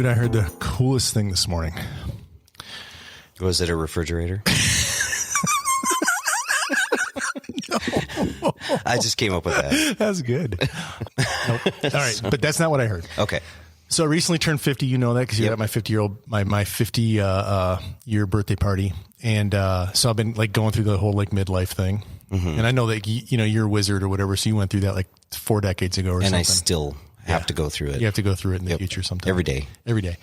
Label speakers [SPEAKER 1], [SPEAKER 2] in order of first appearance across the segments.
[SPEAKER 1] Dude, I heard the coolest thing this morning.
[SPEAKER 2] Was it a refrigerator?
[SPEAKER 1] No.
[SPEAKER 2] I just came up with that.
[SPEAKER 1] That's good. Nope. All right, but that's not what I heard.
[SPEAKER 2] Okay.
[SPEAKER 1] So I recently turned 50. You know that because you were at my 50 year birthday party, and so I've been like going through the whole like midlife thing. Mm-hmm. And I know that you're a wizard or whatever, so you went through that like 4 decades ago or something. And
[SPEAKER 2] I still have to go through it.
[SPEAKER 1] You have to go through it in the future sometime.
[SPEAKER 2] Every day.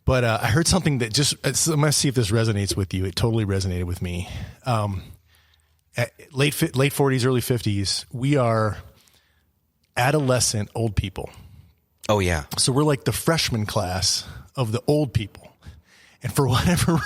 [SPEAKER 1] But I heard something that I'm going to see if this resonates with you. It totally resonated with me. At late 40s, early 50s, we are adolescent old people.
[SPEAKER 2] Oh, yeah.
[SPEAKER 1] So we're like the freshman class of the old people. And for whatever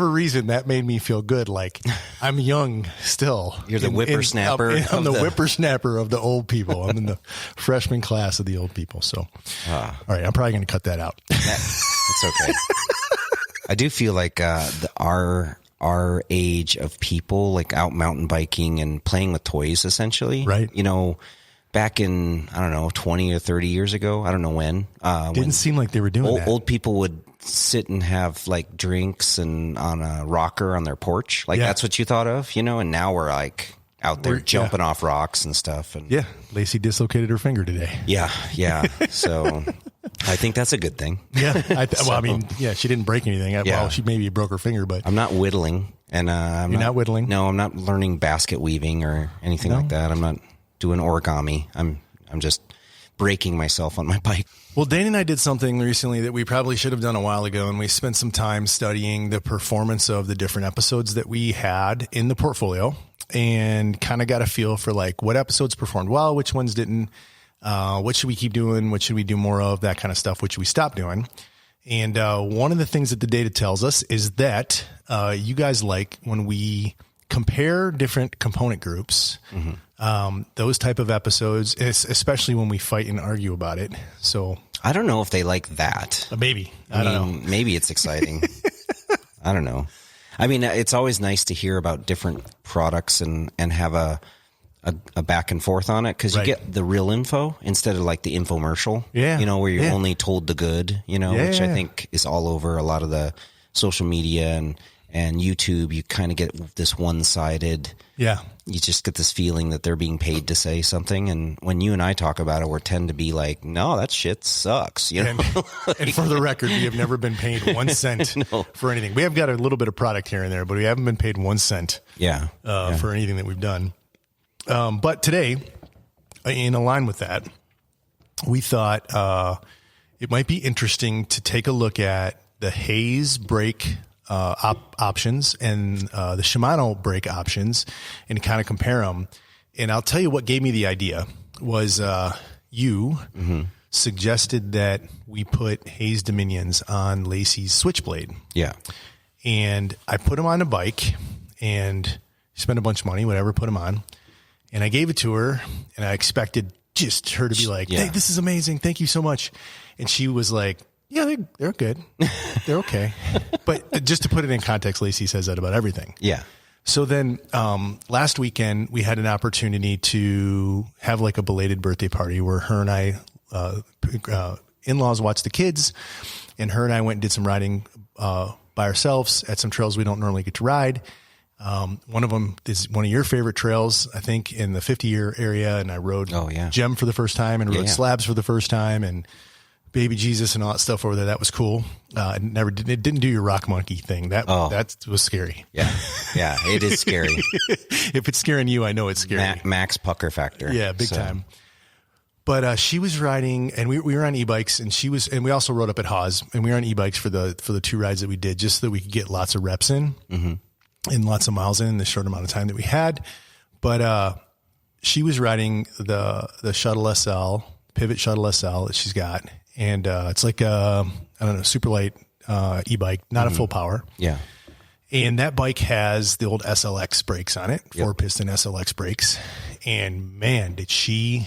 [SPEAKER 1] reason, that made me feel good. Like I'm young still.
[SPEAKER 2] You're the whippersnapper.
[SPEAKER 1] I'm the whippersnapper of the old people. I'm in the freshman class of the old people. So, all right, I'm probably going to cut that out.
[SPEAKER 2] That's okay. I do feel like our age of people, like out mountain biking and playing with toys, essentially.
[SPEAKER 1] Right.
[SPEAKER 2] Back in, I don't know, 20 or 30 years ago, I don't know when.
[SPEAKER 1] Didn't seem like they were doing that.
[SPEAKER 2] Old people would sit and have like drinks and on a rocker on their porch. Like that's what you thought of, and now we're like out there jumping off rocks and stuff. And
[SPEAKER 1] Lacey dislocated her finger today.
[SPEAKER 2] Yeah. So I think that's a good thing.
[SPEAKER 1] Yeah. She didn't break anything. Well, she maybe broke her finger, but
[SPEAKER 2] I'm not whittling. And
[SPEAKER 1] You're not whittling?
[SPEAKER 2] No, I'm not learning basket weaving or anything like that. I'm not doing origami. I'm just breaking myself on my bike.
[SPEAKER 1] Well, Dane and I did something recently that we probably should have done a while ago, and we spent some time studying the performance of the different episodes that we had in the portfolio and kind of got a feel for like what episodes performed well, which ones didn't, what should we keep doing, what should we do more of, that kind of stuff, which we stopped doing. And one of the things that the data tells us is that you guys like when we compare different component groups, those type of episodes, especially when we fight and argue about it. So
[SPEAKER 2] I don't know if they like that.
[SPEAKER 1] Maybe. I don't know.
[SPEAKER 2] Maybe it's exciting. I don't know. I mean, it's always nice to hear about different products and have a back and forth on it because you get the real info instead of like the infomercial, where you're only told the good, which I think is all over a lot of the social media and YouTube. You kind of get this one-sided. Yeah. You just get this feeling that they're being paid to say something. And when you and I talk about it, we tend to be like, no, that shit sucks.
[SPEAKER 1] And for the record, we have never been paid 1 cent for anything. We have got a little bit of product here and there, but we haven't been paid 1 cent for anything that we've done. But today, in line with that, we thought it might be interesting to take a look at the Hayes brake options and the Shimano brake options and kind of compare them. And I'll tell you what gave me the idea was you suggested that we put Hayes Dominions on Lacey's Switchblade.
[SPEAKER 2] Yeah.
[SPEAKER 1] And I put them on a bike and spent a bunch of money, whatever, put them on. And I gave it to her and I expected just her to be like, hey, this is amazing. Thank you so much. And she was like, yeah, they're good. They're okay. But just to put it in context, Lacey says that about everything.
[SPEAKER 2] Yeah.
[SPEAKER 1] So then last weekend, we had an opportunity to have like a belated birthday party where her and I, in-laws watched the kids, and her and I went and did some riding by ourselves at some trails we don't normally get to ride. One of them is one of your favorite trails, I think, in the 50-year area. And I rode Gem for the first time and rode Slabs for the first time and Baby Jesus and all that stuff over there. That was cool. It didn't do your rock monkey thing. That was scary.
[SPEAKER 2] Yeah. Yeah. It is scary.
[SPEAKER 1] If it's scaring you, I know it's scary.
[SPEAKER 2] Max pucker factor.
[SPEAKER 1] Yeah. Big time. But she was riding and we were on e-bikes and we also rode up at Haas and we were on e-bikes for the 2 rides that we did just so that we could get lots of reps in and lots of miles in the short amount of time that we had. But she was riding the Shuttle SL, Pivot Shuttle SL that she's got. And it's like super light e-bike, not a full power.
[SPEAKER 2] Yeah.
[SPEAKER 1] And that bike has the old SLX brakes on it, 4-piston SLX brakes. And man, did she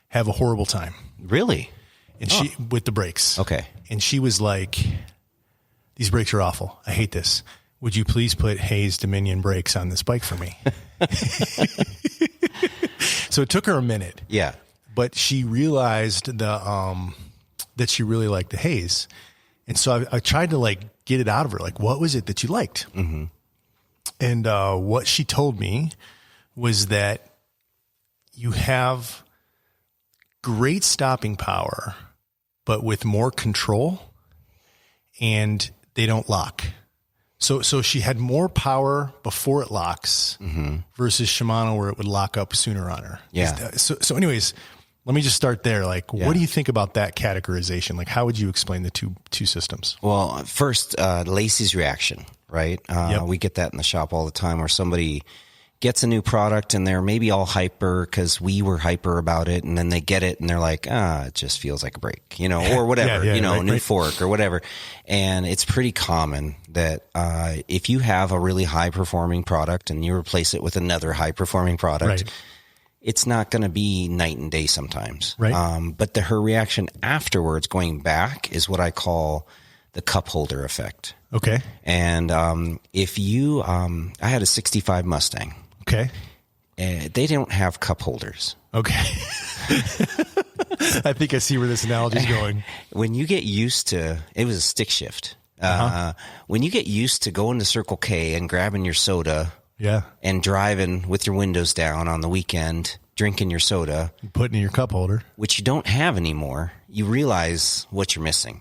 [SPEAKER 1] have a horrible time.
[SPEAKER 2] Really?
[SPEAKER 1] And she with the brakes.
[SPEAKER 2] Okay. And
[SPEAKER 1] she was like, these brakes are awful. I hate this. Would you please put Hayes Dominion brakes on this bike for me? So it took her a minute.
[SPEAKER 2] Yeah.
[SPEAKER 1] But she realized the that she really liked the Hayes. And so I tried to like get it out of her. Like, what was it that you liked? Mm-hmm. And what she told me was that you have great stopping power, but with more control, and they don't lock. So she had more power before it locks versus Shimano where it would lock up sooner on her.
[SPEAKER 2] Yeah.
[SPEAKER 1] So anyways, let me just start there. Like, what do you think about that categorization? Like, how would you explain the two systems?
[SPEAKER 2] Well, first, Lacey's reaction, right? We get that in the shop all the time where somebody gets a new product and they're maybe all hyper because we were hyper about it, and then they get it and they're like, it just feels like a brake, or whatever, new fork or whatever. And it's pretty common that if you have a really high performing product and you replace it with another high performing product, it's not going to be night and day sometimes.
[SPEAKER 1] Right.
[SPEAKER 2] But her reaction afterwards, going back, is what I call the cup holder effect.
[SPEAKER 1] Okay.
[SPEAKER 2] And if you, I had a 65 Mustang.
[SPEAKER 1] Okay.
[SPEAKER 2] They don't have cup holders.
[SPEAKER 1] Okay. I think I see where this analogy is going.
[SPEAKER 2] When you get used to, it was a stick shift. When you get used to going to Circle K and grabbing your soda, and driving with your windows down on the weekend, drinking your soda,
[SPEAKER 1] putting in your cup holder,
[SPEAKER 2] which you don't have anymore, you realize what you're missing.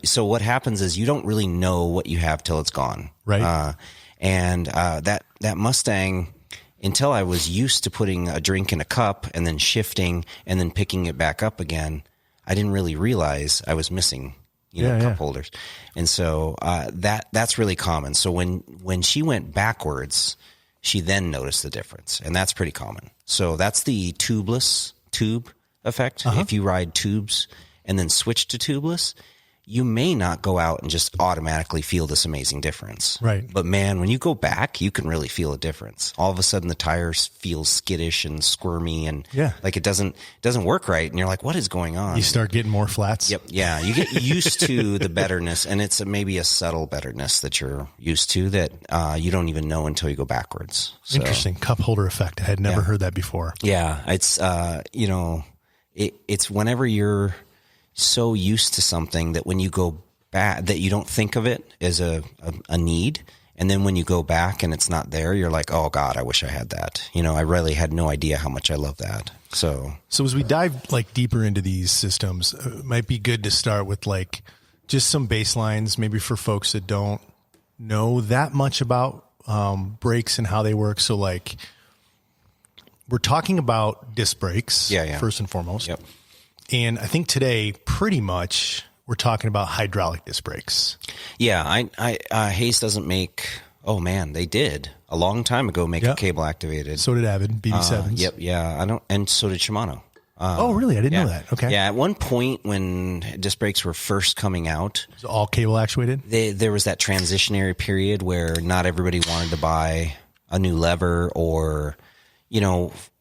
[SPEAKER 2] So what happens is you don't really know what you have till it's gone.
[SPEAKER 1] Right.
[SPEAKER 2] That Mustang, until I was used to putting a drink in a cup and then shifting and then picking it back up again, I didn't really realize I was missing, cup holders. And so that's really common. So when she went backwards, she then noticed the difference, and that's pretty common. So that's the tubeless tube effect. If you ride tubes and then switch to tubeless, you may not go out and just automatically feel this amazing difference.
[SPEAKER 1] Right.
[SPEAKER 2] But man, when you go back, you can really feel a difference. All of a sudden the tires feel skittish and squirmy and like it doesn't work right. And you're like, what is going on?
[SPEAKER 1] You start getting more flats.
[SPEAKER 2] Yep. Yeah. You get used to the betterness, and it's maybe a subtle betterness that you're used to that you don't even know until you go backwards. So,
[SPEAKER 1] interesting. Cup holder effect. I had never heard that before.
[SPEAKER 2] Yeah. It's, it's whenever you're so used to something that when you go back, that you don't think of it as a need. And then when you go back and it's not there, you're like, oh God, I wish I had that. I really had no idea how much I love that. So
[SPEAKER 1] as we dive like deeper into these systems, it might be good to start with like just some baselines, maybe for folks that don't know that much about brakes and how they work. So like we're talking about disc brakes first and foremost.
[SPEAKER 2] Yep.
[SPEAKER 1] And I think today, pretty much, we're talking about hydraulic disc brakes.
[SPEAKER 2] Yeah, Hayes doesn't make. Oh man, they did a long time ago make a cable activated.
[SPEAKER 1] So did Avid BB7s.
[SPEAKER 2] Yep, yeah, I don't, and so did Shimano.
[SPEAKER 1] Oh really? I didn't know that. Okay.
[SPEAKER 2] Yeah, at one point when disc brakes were first coming out,
[SPEAKER 1] was it all cable actuated?
[SPEAKER 2] There was that transitionary period where not everybody wanted to buy a new lever, or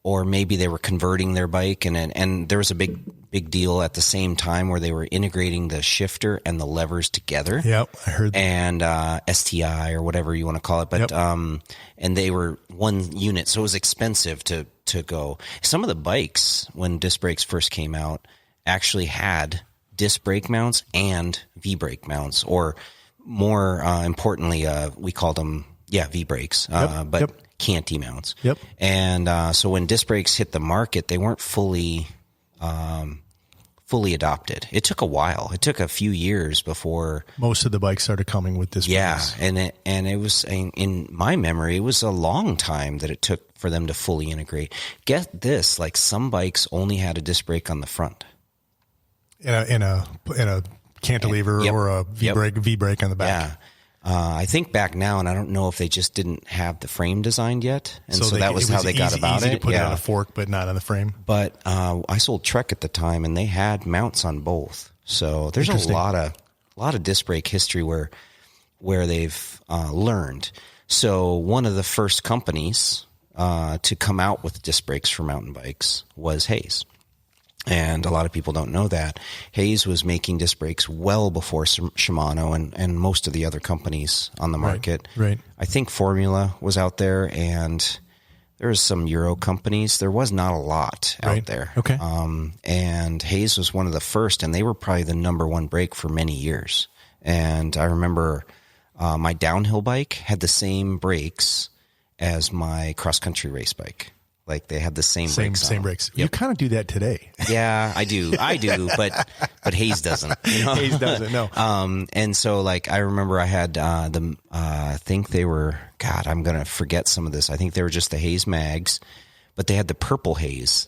[SPEAKER 2] or maybe they were converting their bike, and there was a big deal at the same time where they were integrating the shifter and the levers together.
[SPEAKER 1] Yep, I heard that.
[SPEAKER 2] And STI or whatever you want to call it, but and they were one unit, so it was expensive to go. Some of the bikes when disc brakes first came out actually had disc brake mounts and V brake mounts, or more importantly, we called them V brakes, Canty mounts.
[SPEAKER 1] Yep.
[SPEAKER 2] And so when disc brakes hit the market, they weren't fully adopted. It took a while. It took a few years before
[SPEAKER 1] most of the bikes started coming with disc brakes.
[SPEAKER 2] And it was, in my memory, it was a long time that it took for them to fully integrate. Get this, like some bikes only had a disc brake on the front.
[SPEAKER 1] In a cantilever or a V brake on the back.
[SPEAKER 2] Yeah. I think back now, and I don't know if they just didn't have the frame designed yet, and so that was how they got about it.
[SPEAKER 1] Easy to put it on a fork, but not on the frame.
[SPEAKER 2] But I sold Trek at the time, and they had mounts on both. So there's a lot of disc brake history where they've learned. So one of the first companies to come out with disc brakes for mountain bikes was Hayes. And a lot of people don't know that. Hayes was making disc brakes well before Shimano and most of the other companies on the market.
[SPEAKER 1] Right.
[SPEAKER 2] I think Formula was out there, and there was some Euro companies. There was not a lot out there.
[SPEAKER 1] Okay.
[SPEAKER 2] And Hayes was one of the first, and they were probably the number one brake for many years. And I remember my downhill bike had the same brakes as my cross-country race bike. Like they had the same brakes.
[SPEAKER 1] Same brakes.
[SPEAKER 2] Yep.
[SPEAKER 1] You kind of do that today.
[SPEAKER 2] Yeah, I do, but Hayes doesn't.
[SPEAKER 1] Hayes doesn't. No.
[SPEAKER 2] And so like I remember I had I think they were, God, I'm gonna forget some of this. I think they were just the Hayes mags, but they had the purple Hayes,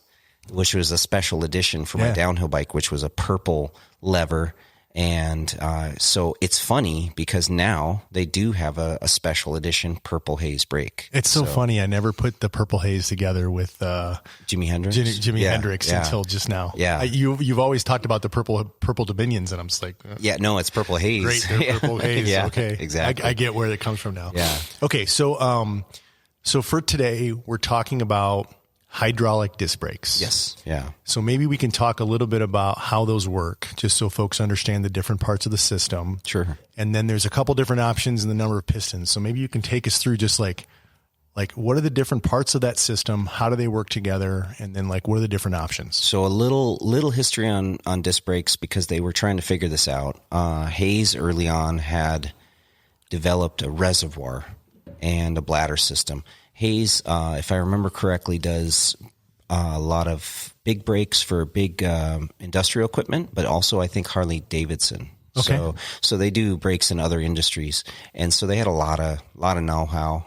[SPEAKER 2] which was a special edition for my downhill bike, which was a purple lever. And so it's funny because now they do have a special edition purple Hayes brake.
[SPEAKER 1] It's so funny. I never put the purple Hayes together with
[SPEAKER 2] Jimi Hendrix.
[SPEAKER 1] Jimi Hendrix until just now.
[SPEAKER 2] Yeah,
[SPEAKER 1] you've always talked about the purple Dominions, and I'm just like,
[SPEAKER 2] yeah, no, it's purple Hayes.
[SPEAKER 1] Great, they're purple Hayes.
[SPEAKER 2] Yeah,
[SPEAKER 1] okay,
[SPEAKER 2] exactly.
[SPEAKER 1] I get where it comes from now.
[SPEAKER 2] Yeah.
[SPEAKER 1] Okay, so for today we're talking about hydraulic disc brakes.
[SPEAKER 2] Yes. Yeah.
[SPEAKER 1] So maybe we can talk a little bit about how those work, just so folks understand the different parts of the system.
[SPEAKER 2] Sure.
[SPEAKER 1] And then there's a couple different options and the number of pistons. So maybe you can take us through just like what are the different parts of that system? How do they work together? And then like, what are the different options?
[SPEAKER 2] So a little history on disc brakes, because they were trying to figure this out. Hayes early on had developed a reservoir and a bladder system. Hayes, if I remember correctly, does a lot of big brakes for big industrial equipment, but also I think Harley Davidson.
[SPEAKER 1] Okay.
[SPEAKER 2] So they do brakes in other industries, and so they had a lot of know-how.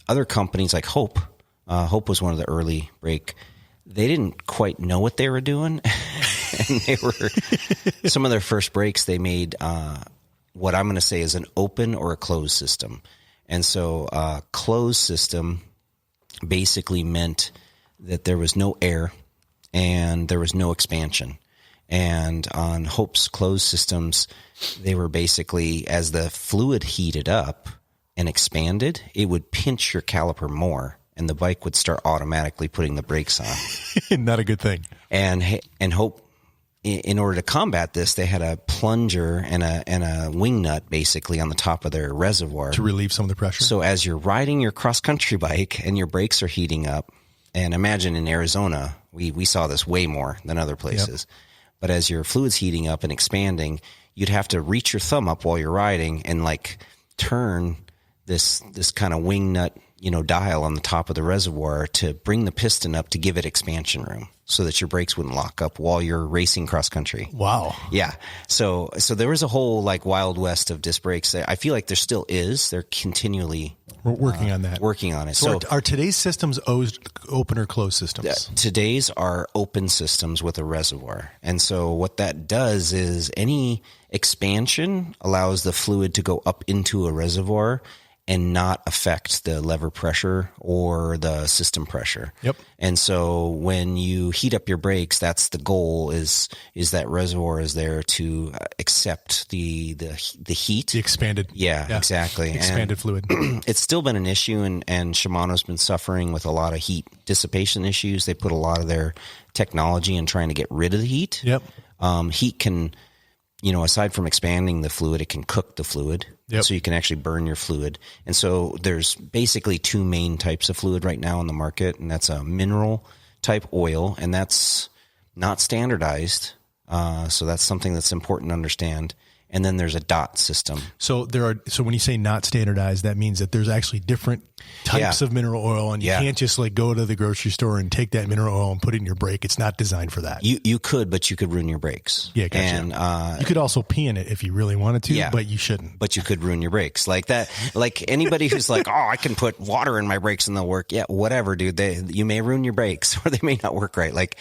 [SPEAKER 2] Other companies like Hope was one of the early brake. They didn't quite know what they were doing, and they were some of their first brakes. They made what I'm going to say is an open or a closed system. And so closed system basically meant that there was no air and there was no expansion. And on Hope's closed systems, they were basically, as the fluid heated up and expanded, it would pinch your caliper more, and the bike would start automatically putting the brakes on.
[SPEAKER 1] Not a good thing.
[SPEAKER 2] And Hope, in order to combat this, they had a plunger and a wing nut basically on the top of their reservoir
[SPEAKER 1] to relieve some of the pressure.
[SPEAKER 2] So as you're riding your cross-country bike and your brakes are heating up, and imagine in Arizona, we saw this way more than other places, but as your fluid's heating up and expanding, you'd have to reach your thumb up while you're riding and like turn this kind of wing nut, dial on the top of the reservoir to bring the piston up to give it expansion room so that your brakes wouldn't lock up while you're racing cross country.
[SPEAKER 1] Wow.
[SPEAKER 2] Yeah. So there was a whole like Wild West of disc brakes. I feel like there still is. They're continually
[SPEAKER 1] working on that.
[SPEAKER 2] Working on it.
[SPEAKER 1] So are today's systems open or closed systems?
[SPEAKER 2] Today's are open systems with a reservoir. And so what that does is any expansion allows the fluid to go up into a reservoir and not affect the lever pressure or the system pressure.
[SPEAKER 1] Yep.
[SPEAKER 2] And so when you heat up your brakes, that's the goal is that reservoir is there to accept the heat.
[SPEAKER 1] The expanded.
[SPEAKER 2] Yeah, exactly.
[SPEAKER 1] Expanded fluid.
[SPEAKER 2] It's still been an issue, and Shimano's been suffering with a lot of heat dissipation issues. They put a lot of their technology in trying to get rid of the heat.
[SPEAKER 1] Yep.
[SPEAKER 2] Heat can, aside from expanding the fluid, it can cook the fluid.
[SPEAKER 1] Yep.
[SPEAKER 2] So you can actually burn your fluid. And so there's basically two main types of fluid right now on the market, and that's a mineral type oil, and that's not standardized. So that's something that's important to understand. And then there's a dot system.
[SPEAKER 1] So so when you say not standardized, that means that there's actually different types of mineral oil, and you can't just like go to the grocery store and take that mineral oil and put it in your brake. It's not designed for that.
[SPEAKER 2] You could, but you could ruin your brakes.
[SPEAKER 1] Yeah, gotcha.
[SPEAKER 2] And
[SPEAKER 1] you could also pee in it if you really wanted to, but you shouldn't.
[SPEAKER 2] But you could ruin your brakes. Like that. Like anybody who's like, oh, I can put water in my brakes and they'll work. Yeah, whatever, dude. You may ruin your brakes or they may not work right. Like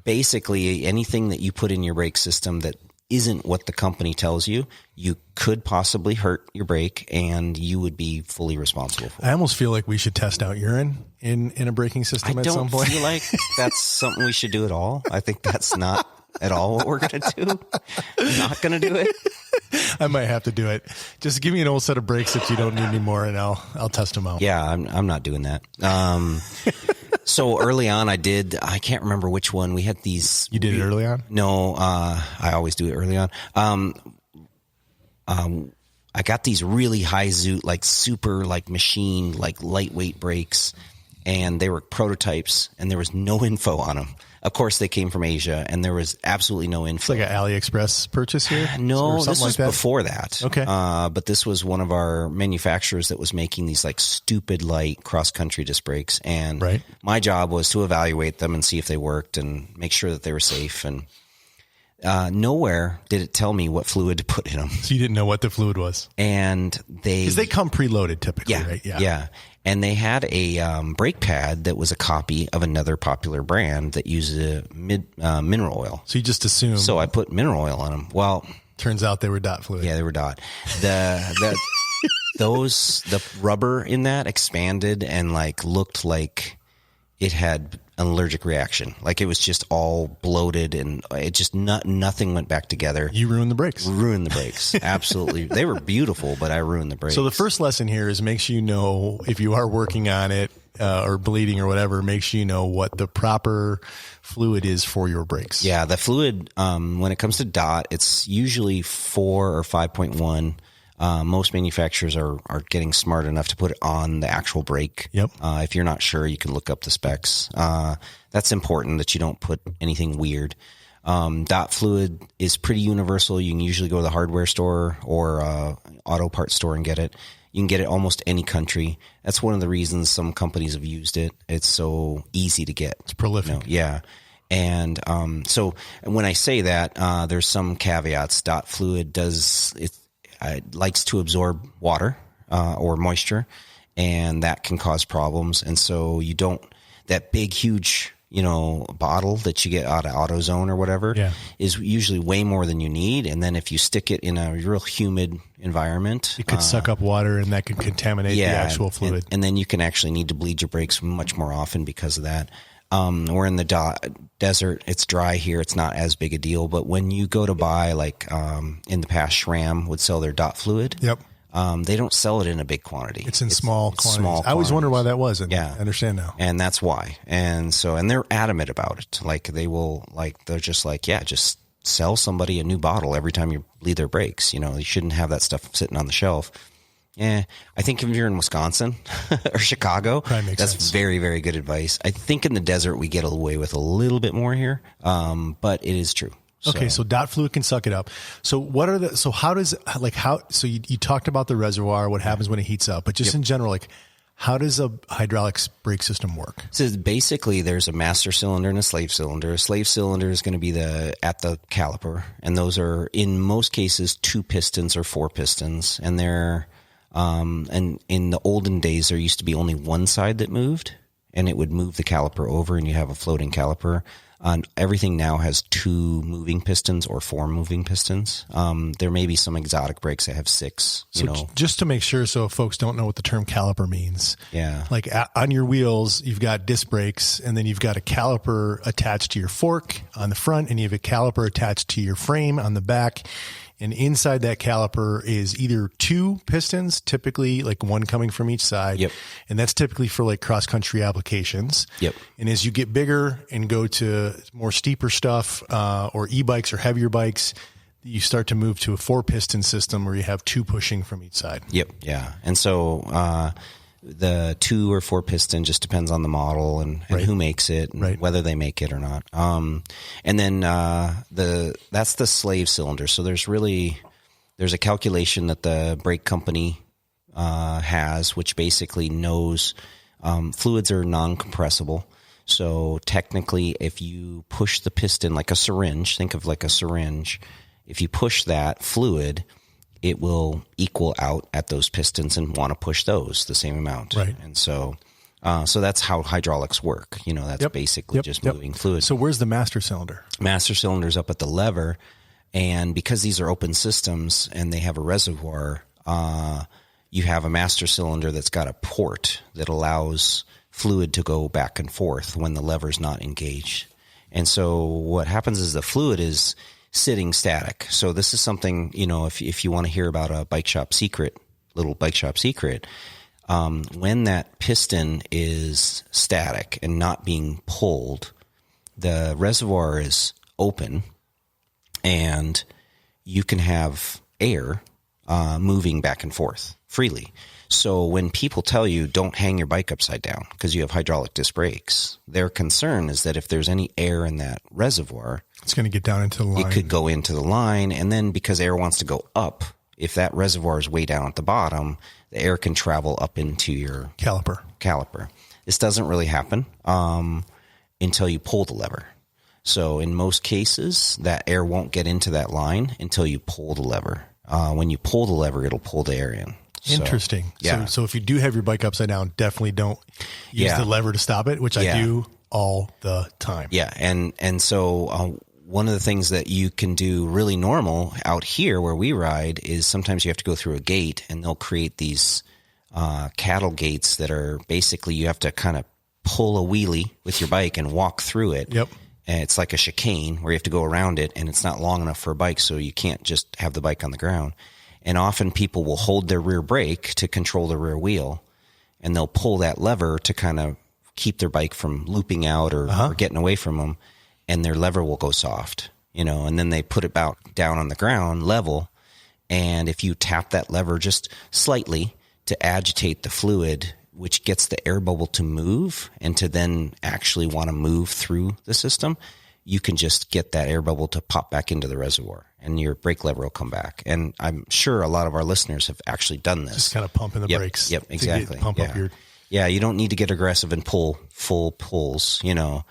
[SPEAKER 2] basically anything that you put in your brake system that isn't what the company tells you, you could possibly hurt your brake, and you would be fully responsible for it.
[SPEAKER 1] I almost feel like we should test out urine in a braking system at some point.
[SPEAKER 2] I don't feel like that's something we should do at all. I think that's not at all what we're going to do. I'm not going to do it.
[SPEAKER 1] I might have to do it. Just give me an old set of brakes that you don't need anymore, and I'll test them out.
[SPEAKER 2] Yeah, I'm not doing that. So early on, I can't remember which one. We had these.
[SPEAKER 1] You did it early on?
[SPEAKER 2] No, I always do it early on. I got these really high zoot, like super like machine, like lightweight brakes. and they were prototypes, and there was no info on them. Of course, they came from Asia, and there was absolutely no info.
[SPEAKER 1] It's like an AliExpress purchase here?
[SPEAKER 2] No, this was before that.
[SPEAKER 1] Okay.
[SPEAKER 2] But this was one of our manufacturers that was making these like stupid light cross-country disc brakes. And my job was to evaluate them and see if they worked and make sure that they were safe. And nowhere did it tell me what fluid to put in them.
[SPEAKER 1] So you didn't know what the fluid was?
[SPEAKER 2] And because
[SPEAKER 1] they come preloaded typically, right?
[SPEAKER 2] Yeah. And they had a brake pad that was a copy of another popular brand that uses mineral oil.
[SPEAKER 1] So you just assume.
[SPEAKER 2] So I put mineral oil on them. Well,
[SPEAKER 1] turns out they were dot fluid.
[SPEAKER 2] Yeah, they were dot. The rubber in that expanded and like looked like it had an allergic reaction. Like it was just all bloated and it just nothing went back together.
[SPEAKER 1] You ruined the brakes.
[SPEAKER 2] Ruined the brakes. Absolutely. They were beautiful, but I ruined the brakes.
[SPEAKER 1] So the first lesson here is make sure you know if you are working on it or bleeding or whatever, make sure you know what the proper fluid is for your brakes.
[SPEAKER 2] Yeah, the fluid, when it comes to DOT, it's usually 4 or 5.1. Most manufacturers are getting smart enough to put it on the actual brake.
[SPEAKER 1] Yep.
[SPEAKER 2] If you're not sure, you can look up the specs. That's important that you don't put anything weird. Dot fluid is pretty universal. You can usually go to the hardware store or auto parts store and get it. You can get it almost any country. That's one of the reasons some companies have used it. It's so easy to get.
[SPEAKER 1] It's prolific.
[SPEAKER 2] You know? Yeah. And so when I say that, there's some caveats. Dot fluid it likes to absorb water or moisture, and that can cause problems. And so you don't that big, huge, bottle that you get out of AutoZone or whatever is usually way more than you need. And then if you stick it in a real humid environment,
[SPEAKER 1] it could suck up water, and that could contaminate the actual fluid.
[SPEAKER 2] And then you can actually need to bleed your brakes much more often because of that. We're in the desert. It's dry here. It's not as big a deal. But when you go to buy, like in the past, SRAM would sell their dot fluid.
[SPEAKER 1] Yep.
[SPEAKER 2] They don't sell it in a big quantity.
[SPEAKER 1] It's in small quantities. I always wonder why that was. And I understand now.
[SPEAKER 2] And that's why. And they're adamant about it. Like they're just like, just sell somebody a new bottle every time you bleed their brakes. You shouldn't have that stuff sitting on the shelf. Yeah, I think if you're in Wisconsin or Chicago, that's sense. Very, very good advice. I think in the desert we get away with a little bit more here, but it is true.
[SPEAKER 1] Okay, so dot fluid can suck it up. So you talked about the reservoir, what happens when it heats up, but just in general, like how does a hydraulics brake system work?
[SPEAKER 2] So basically there's a master cylinder and a slave cylinder. A slave cylinder is going to be at the caliper, and those are in most cases 2 pistons or 4 pistons, and they're and in the olden days, there used to be only one side that moved, and it would move the caliper over, and you have a floating caliper. Everything now has 2 moving pistons or 4 moving pistons. There may be some exotic brakes that have 6.
[SPEAKER 1] Just to make sure, so folks don't know what the term caliper means.
[SPEAKER 2] Yeah.
[SPEAKER 1] Like on your wheels, you've got disc brakes, and then you've got a caliper attached to your fork on the front, and you have a caliper attached to your frame on the back. And inside that caliper is either 2 pistons, typically like one coming from each side.
[SPEAKER 2] Yep.
[SPEAKER 1] And that's typically for like cross-country applications.
[SPEAKER 2] Yep.
[SPEAKER 1] And as you get bigger and go to more steeper stuff or e-bikes or heavier bikes, you start to move to a 4-piston system where you have 2 pushing from each side.
[SPEAKER 2] Yep. Yeah. And so the 2 or 4 piston just depends on the model and who makes it and whether they make it or not. And then that's the slave cylinder. So there's a calculation that the brake company has, which basically knows fluids are non-compressible. So technically, if you push the piston like a syringe, think of like a syringe, if you push that fluid, it will equal out at those pistons and want to push those the same amount.
[SPEAKER 1] Right.
[SPEAKER 2] And so that's how hydraulics work. That's basically just moving fluid.
[SPEAKER 1] So where's the master cylinder?
[SPEAKER 2] Master cylinder's up at the lever. And because these are open systems and they have a reservoir, you have a master cylinder that's got a port that allows fluid to go back and forth when the lever's not engaged. And so what happens is the fluid is sitting static. So this is something, if you want to hear about a little bike shop secret, when that piston is static and not being pulled, the reservoir is open and you can have air moving back and forth freely. So when people tell you don't hang your bike upside down because you have hydraulic disc brakes, their concern is that if there's any air in that reservoir,
[SPEAKER 1] it's going to get down into the line.
[SPEAKER 2] It could go into the line, and then because air wants to go up, if that reservoir is way down at the bottom, the air can travel up into your caliper. This doesn't really happen until you pull the lever. So in most cases, that air won't get into that line until you pull the lever. When you pull the lever, it'll pull the air in.
[SPEAKER 1] Interesting.
[SPEAKER 2] So, yeah.
[SPEAKER 1] So if you do have your bike upside down, definitely don't use the lever to stop it, which I do all the time.
[SPEAKER 2] Yeah. And so one of the things that you can do really normal out here where we ride is sometimes you have to go through a gate, and they'll create these cattle gates that are basically you have to kind of pull a wheelie with your bike and walk through it.
[SPEAKER 1] Yep.
[SPEAKER 2] And it's like a chicane where you have to go around it, and it's not long enough for a bike, so you can't just have the bike on the ground. And often people will hold their rear brake to control the rear wheel, and they'll pull that lever to kind of keep their bike from looping out or getting away from them, and their lever will go soft, and then they put it down on the ground level. And if you tap that lever just slightly to agitate the fluid, which gets the air bubble to move and to then actually want to move through the system, you can just get that air bubble to pop back into the reservoir, and your brake lever will come back. And I'm sure a lot of our listeners have actually done this.
[SPEAKER 1] Just kind of pumping the brakes.
[SPEAKER 2] Yep, exactly.
[SPEAKER 1] Pump up your...
[SPEAKER 2] Yeah, you don't need to get aggressive and pull full pulls, You're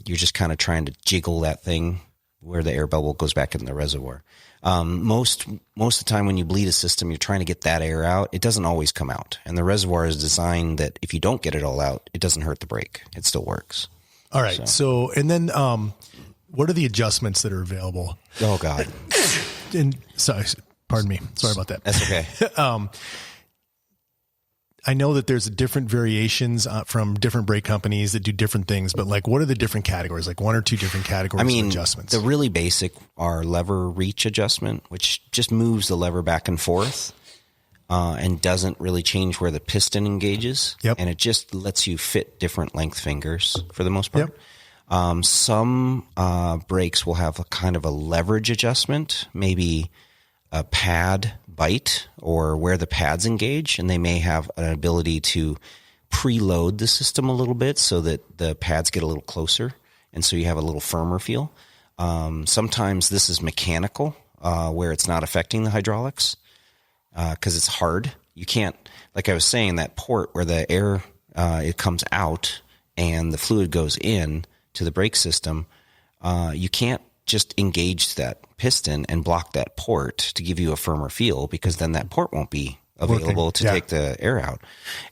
[SPEAKER 2] just kind of trying to jiggle that thing where the air bubble goes back in the reservoir. Most of the time when you bleed a system, you're trying to get that air out. It doesn't always come out. And the reservoir is designed that if you don't get it all out, it doesn't hurt the brake. It still works.
[SPEAKER 1] All right. So and then what are the adjustments that are available?
[SPEAKER 2] Oh, God.
[SPEAKER 1] And sorry, pardon me. Sorry about that.
[SPEAKER 2] That's okay.
[SPEAKER 1] I know that there's different variations from different brake companies that do different things, but like, what are the different categories? Like one or two different categories of adjustments?
[SPEAKER 2] The really basic are lever reach adjustment, which just moves the lever back and forth and doesn't really change where the piston engages.
[SPEAKER 1] Yep.
[SPEAKER 2] And it just lets you fit different length fingers for the most part. Yep. Some brakes will have a kind of a leverage adjustment, maybe a pad bite or where the pads engage, and they may have an ability to preload the system a little bit so that the pads get a little closer, and so you have a little firmer feel. Sometimes this is mechanical, where it's not affecting the hydraulics because it's hard. You can't, like I was saying, that port where the air it comes out and the fluid goes in to the brake system, you can't just engage that piston and block that port to give you a firmer feel, because then that port won't be available to take the air out.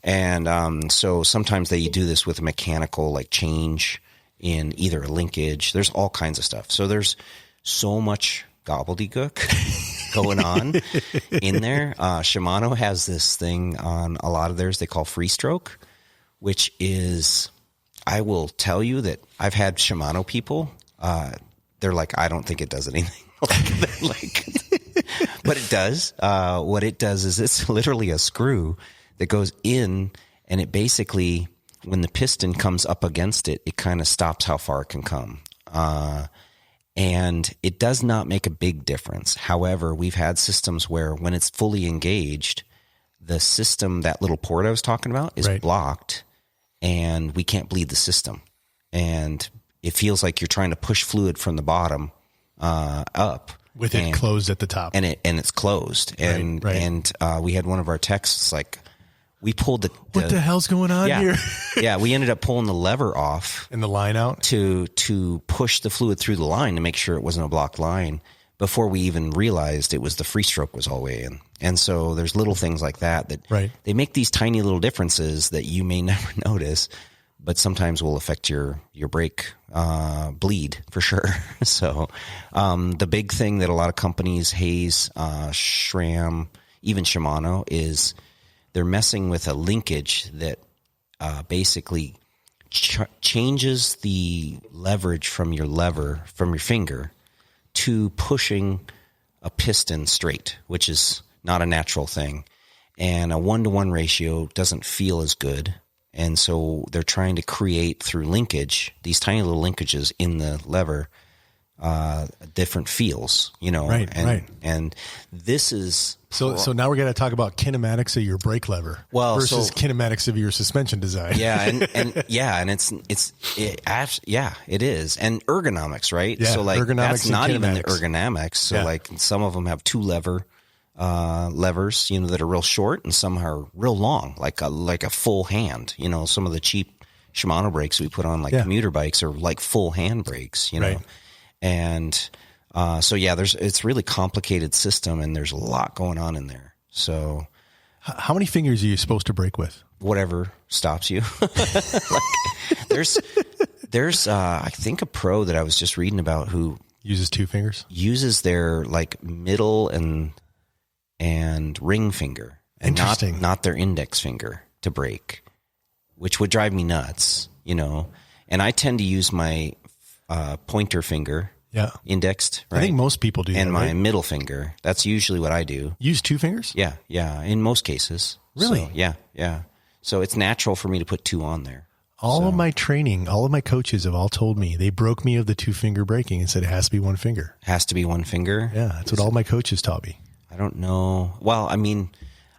[SPEAKER 2] And so sometimes they do this with a mechanical like change in either a linkage. There's all kinds of stuff. So there's so much gobbledygook going on in there. Shimano has this thing on a lot of theirs they call free stroke, which is, I will tell you that I've had Shimano people, they're like, I don't think it does anything. But it does. What it does is it's literally a screw that goes in, and it basically, when the piston comes up against it, it kind of stops how far it can come. And it does not make a big difference. However, we've had systems where when it's fully engaged, the system, that little port I was talking about, is blocked, and we can't bleed the system. And it feels like you're trying to push fluid from the bottom up.
[SPEAKER 1] With it closed at the top.
[SPEAKER 2] And it's closed. And we had one of our techs like, we pulled
[SPEAKER 1] what the hell's going on here?
[SPEAKER 2] Yeah, we ended up pulling the lever off.
[SPEAKER 1] And the line out?
[SPEAKER 2] To push the fluid through the line to make sure it wasn't a blocked line before we even realized it was the free stroke was all the way in. And so there's little things like that they make these tiny little differences that you may never notice, but sometimes will affect your brake bleed for sure. So the big thing that a lot of companies, Hayes, SRAM, even Shimano, is they're messing with a linkage that basically changes the leverage from your finger to pushing a piston straight, which is not a natural thing. And a 1-to-1 ratio doesn't feel as good. And so they're trying to create through linkage, these tiny little linkages in the lever, different feels,
[SPEAKER 1] Right.
[SPEAKER 2] And this is
[SPEAKER 1] so now we're going to talk about kinematics of your brake lever versus kinematics of your suspension design.
[SPEAKER 2] Yeah. And it is. And ergonomics, right?
[SPEAKER 1] Yeah,
[SPEAKER 2] so like that's not even the
[SPEAKER 1] kinematics.
[SPEAKER 2] ergonomics. So like some of them have two levers, that are real short, and some are real long, like a full hand. Some of the cheap Shimano brakes we put on commuter bikes are like full hand brakes,
[SPEAKER 1] Right.
[SPEAKER 2] And it's really complicated system, and there's a lot going on in there. So
[SPEAKER 1] how many fingers are you supposed to brake with?
[SPEAKER 2] Whatever stops you. There's I think a pro that I was just reading about who
[SPEAKER 1] uses 2 fingers,
[SPEAKER 2] uses their middle and ring finger, and not their index finger to brake, which would drive me nuts, And I tend to use my pointer finger, indexed. Right?
[SPEAKER 1] I think most people do.
[SPEAKER 2] And
[SPEAKER 1] that,
[SPEAKER 2] my
[SPEAKER 1] right?
[SPEAKER 2] middle finger. That's usually what I do.
[SPEAKER 1] Use 2 fingers?
[SPEAKER 2] Yeah. In most cases.
[SPEAKER 1] Really?
[SPEAKER 2] So, yeah. So it's natural for me to put 2 on there.
[SPEAKER 1] All of my training, all of my coaches have all told me, they broke me of the 2 finger braking and said it has to be 1 finger.
[SPEAKER 2] Has to be 1 finger?
[SPEAKER 1] Yeah, that's what all my coaches taught me.
[SPEAKER 2] I don't know. Well, I mean,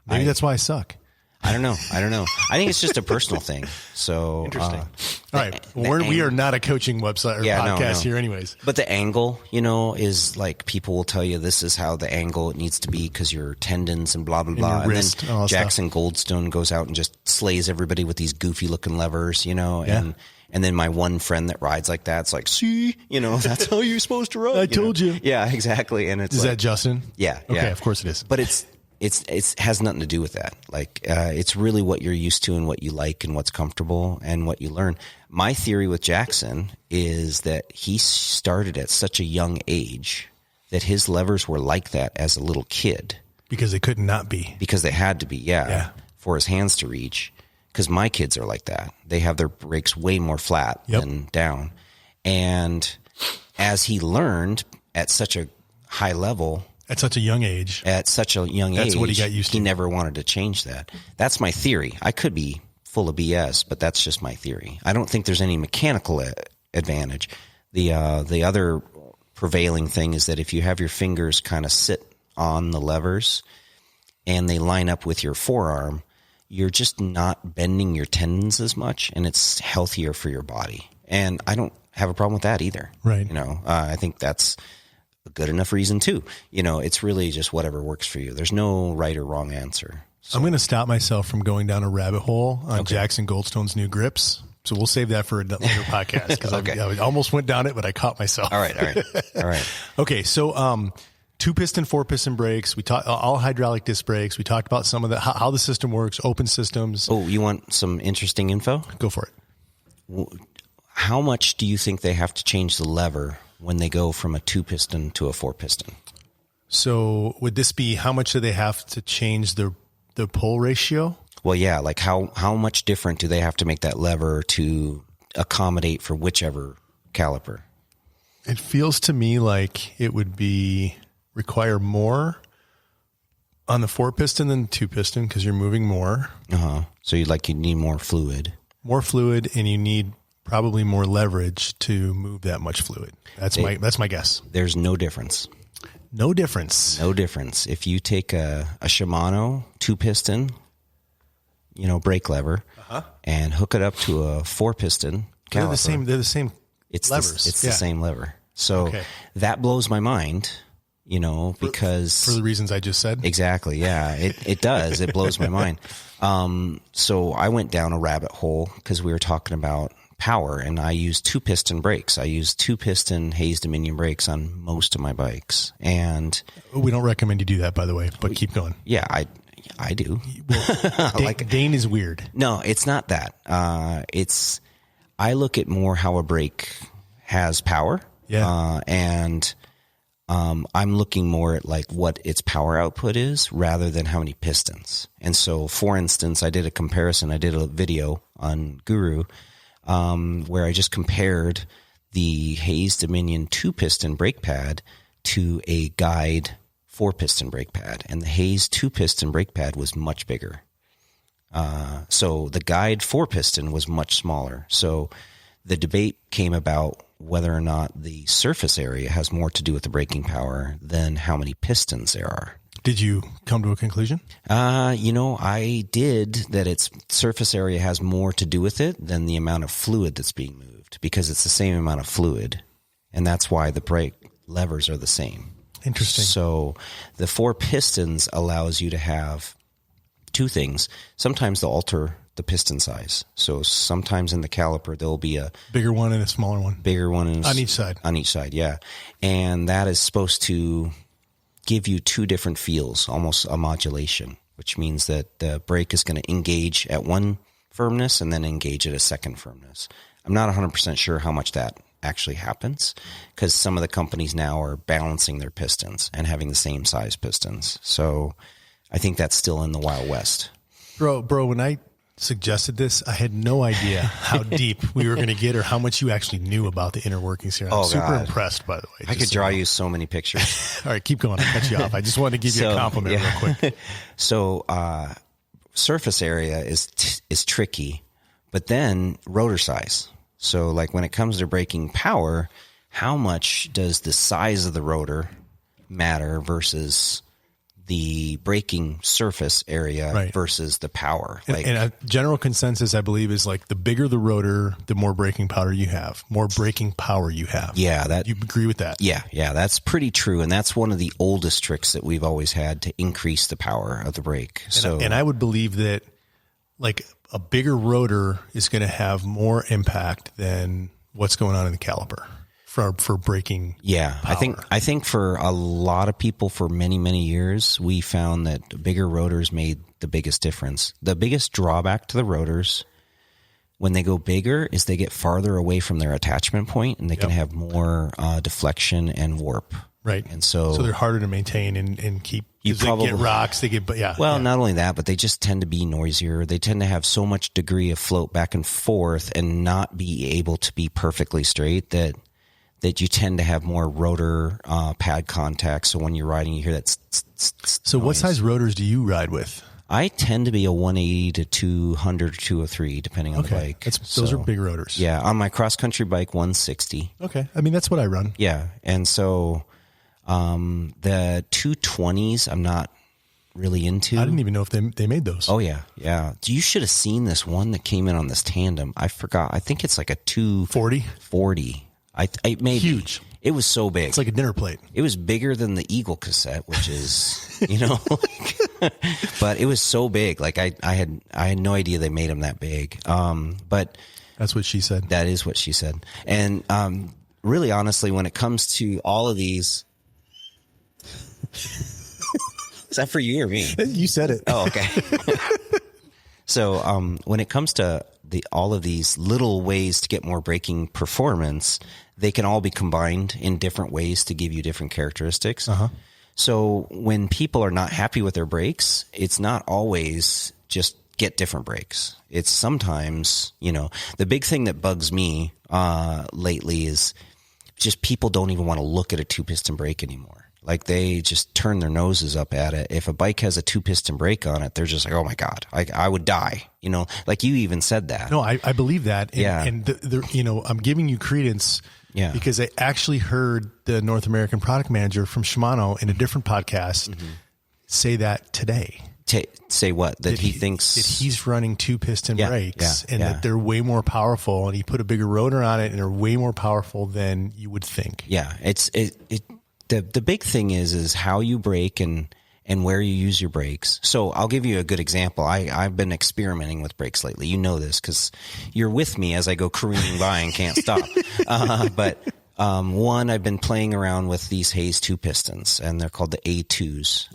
[SPEAKER 1] maybe that's why I suck.
[SPEAKER 2] I don't know. I think it's just a personal thing. So
[SPEAKER 1] interesting. All right. Well, we are not a coaching website or podcast here anyways.
[SPEAKER 2] But the angle, is like people will tell you this is how the angle it needs to be because your tendons and blah, blah, blah. And
[SPEAKER 1] wrist,
[SPEAKER 2] then Jackson Goldstone goes out and just slays everybody with these goofy looking levers, and then my one friend that rides like that, it's like, see, that's how you're supposed to ride.
[SPEAKER 1] I told you.
[SPEAKER 2] Yeah, exactly. And it's
[SPEAKER 1] is that Justin?
[SPEAKER 2] Yeah.
[SPEAKER 1] Okay, of course it is.
[SPEAKER 2] But it has nothing to do with that. It's really what you're used to and what you like and what's comfortable and what you learn. My theory with Jackson is that he started at such a young age that his levers were like that as a little kid.
[SPEAKER 1] Because they could not be.
[SPEAKER 2] Because they had to be, for his hands to reach. Because my kids are like that. They have their brakes way more flat than down. And as he learned at such a high level,
[SPEAKER 1] at such a young age.
[SPEAKER 2] That's what he got used to. He never wanted to change that. That's my theory. I could be full of BS, but that's just my theory. I don't think there's any mechanical advantage. The other prevailing thing is that if you have your fingers kind of sit on the levers and they line up with your forearm, you're just not bending your tendons as much, and it's healthier for your body. And I don't have a problem with that either.
[SPEAKER 1] Right.
[SPEAKER 2] I think that's a good enough reason too. It's really just whatever works for you. There's no right or wrong answer. So.
[SPEAKER 1] I'm going to stop myself from going down a rabbit hole on Jackson Goldstone's new grips. So we'll save that for a later podcast because I almost went down it, but I caught myself.
[SPEAKER 2] All right.
[SPEAKER 1] Okay. So, 2-piston, 4-piston brakes. We talked all hydraulic disc brakes. We talked about some of how the system works, open systems.
[SPEAKER 2] Oh, you want some interesting info?
[SPEAKER 1] Go for it.
[SPEAKER 2] How much do you think they have to change the lever when they go from a 2-piston to a 4-piston?
[SPEAKER 1] So would this be how much do they have to change the pull ratio?
[SPEAKER 2] Well, yeah, like how much different do they have to make that lever to accommodate for whichever caliper?
[SPEAKER 1] It feels to me like it would require more on the 4-piston than the 2-piston because you're moving more.
[SPEAKER 2] So you need more fluid.
[SPEAKER 1] More fluid, and you need probably more leverage to move that much fluid. That's my guess.
[SPEAKER 2] There's no difference.
[SPEAKER 1] No difference.
[SPEAKER 2] No difference. If you take a Shimano 2-piston, brake lever, and hook it up to a 4-piston caliper,
[SPEAKER 1] they're the same.
[SPEAKER 2] It's
[SPEAKER 1] levers.
[SPEAKER 2] It's the same lever. So that blows my mind. Because
[SPEAKER 1] for the reasons I just said.
[SPEAKER 2] Exactly. Yeah, it does. It blows my mind. So I went down a rabbit hole because we were talking about power, and I use 2-piston brakes. I use 2-piston Hayes Dominion brakes on most of my bikes, and
[SPEAKER 1] we don't recommend you do that, by the way. But keep going.
[SPEAKER 2] Yeah, I do.
[SPEAKER 1] Well, Dane is weird.
[SPEAKER 2] No, it's not that. I look at more how a brake has power.
[SPEAKER 1] Yeah,
[SPEAKER 2] and I'm looking more at what its power output is rather than how many pistons. And so, for instance, I did a comparison. I did a video on Guru where I just compared the Hayes Dominion 2-piston brake pad to a Guide 4-piston brake pad. And the Hayes 2-piston brake pad was much bigger. So the Guide 4-piston was much smaller. So the debate came about whether or not the surface area has more to do with the braking power than how many pistons there are.
[SPEAKER 1] Did you come to a conclusion?
[SPEAKER 2] I did, that its surface area has more to do with it than the amount of fluid that's being moved, because it's the same amount of fluid, and that's why the brake levers are the same.
[SPEAKER 1] Interesting.
[SPEAKER 2] So the 4 pistons allows you to have 2 things. Sometimes they'll alter the piston size. So sometimes in the caliper, there'll be a
[SPEAKER 1] bigger one and a smaller one.
[SPEAKER 2] Bigger one
[SPEAKER 1] on each side.
[SPEAKER 2] On each side, yeah. And that is supposed to give you 2 different feels, almost a modulation, which means that the brake is going to engage at one firmness and then engage at a second firmness. I'm not 100% sure how much that actually happens, because some of the companies now are balancing their pistons and having the same size pistons. So I think that's still in the Wild West.
[SPEAKER 1] Bro, when I suggested this, I had no idea how deep we were going to get or how much you actually knew about the inner workings here. I'm super impressed, by the way.
[SPEAKER 2] I could draw you so many pictures.
[SPEAKER 1] All right, keep going. I'll cut you off. I just wanted to give you a compliment real quick.
[SPEAKER 2] So surface area is tricky, but then rotor size. So like when it comes to braking power, how much does the size of the rotor matter versus the braking surface area versus the power?
[SPEAKER 1] And a general consensus, I believe, is like the bigger the rotor, the more braking power you have. Yeah, you agree with that?
[SPEAKER 2] Yeah, that's pretty true, and that's one of the oldest tricks that we've always had to increase the power of the brake.
[SPEAKER 1] And I would believe that like a bigger rotor is going to have more impact than what's going on in the caliper for braking.
[SPEAKER 2] Yeah, power. I think for a lot of people for many, many years, we found that bigger rotors made the biggest difference. The biggest drawback to the rotors when they go bigger is they get farther away from their attachment point, and they can have more deflection and warp.
[SPEAKER 1] Right.
[SPEAKER 2] And so
[SPEAKER 1] they're harder to maintain and keep. They get rocks. Not only that, but they just tend to be noisier. They tend to have so much degree of float back and forth and not be able to be perfectly straight that you tend to have more rotor pad contact. So when you're riding, you hear that. So noise. What size rotors do you ride with?
[SPEAKER 2] I tend to be a 180 to 200 or 203, depending on the bike.
[SPEAKER 1] Those are big rotors.
[SPEAKER 2] Yeah. On my cross-country bike, 160.
[SPEAKER 1] Okay. I mean, that's what I run.
[SPEAKER 2] Yeah. And so the 220s, I'm not really into.
[SPEAKER 1] I didn't even know if they made those.
[SPEAKER 2] Oh, yeah. Yeah. You should have seen this one that came in on this tandem. I forgot. I think it's like a 240. 40. It made
[SPEAKER 1] huge.
[SPEAKER 2] It was so big.
[SPEAKER 1] It's like a dinner plate.
[SPEAKER 2] It was bigger than the Eagle cassette, which is, but it was so big. Like I had no idea they made them that big. But
[SPEAKER 1] that's what she said.
[SPEAKER 2] That is what she said. And, really honestly, when it comes to all of these, is that for you or me?
[SPEAKER 1] You said it.
[SPEAKER 2] Oh, okay. So, when it comes to all of these little ways to get more braking performance, they can all be combined in different ways to give you different characteristics.
[SPEAKER 1] Uh-huh.
[SPEAKER 2] So when people are not happy with their brakes, it's not always just get different brakes. It's sometimes, the big thing that bugs me lately is just people don't even want to look at a 2-piston brake anymore. Like they just turn their noses up at it. If a bike has a 2-piston brake on it, they're just like, oh my God, I would die. Like you even said that.
[SPEAKER 1] No, I believe that. And,
[SPEAKER 2] yeah.
[SPEAKER 1] And I'm giving you credence because I actually heard the North American product manager from Shimano in a different podcast say that today.
[SPEAKER 2] Say what? That he thinks
[SPEAKER 1] that he's running 2-piston brakes and that they're way more powerful, and he put a bigger rotor on it and they're way more powerful than you would think.
[SPEAKER 2] Yeah. The big thing is how you brake and where you use your brakes. So I'll give you a good example. I've been experimenting with brakes lately. You know this because you're with me as I go careening by and can't stop. But I've been playing around with these Hayes 2-pistons, and they're called the A2s.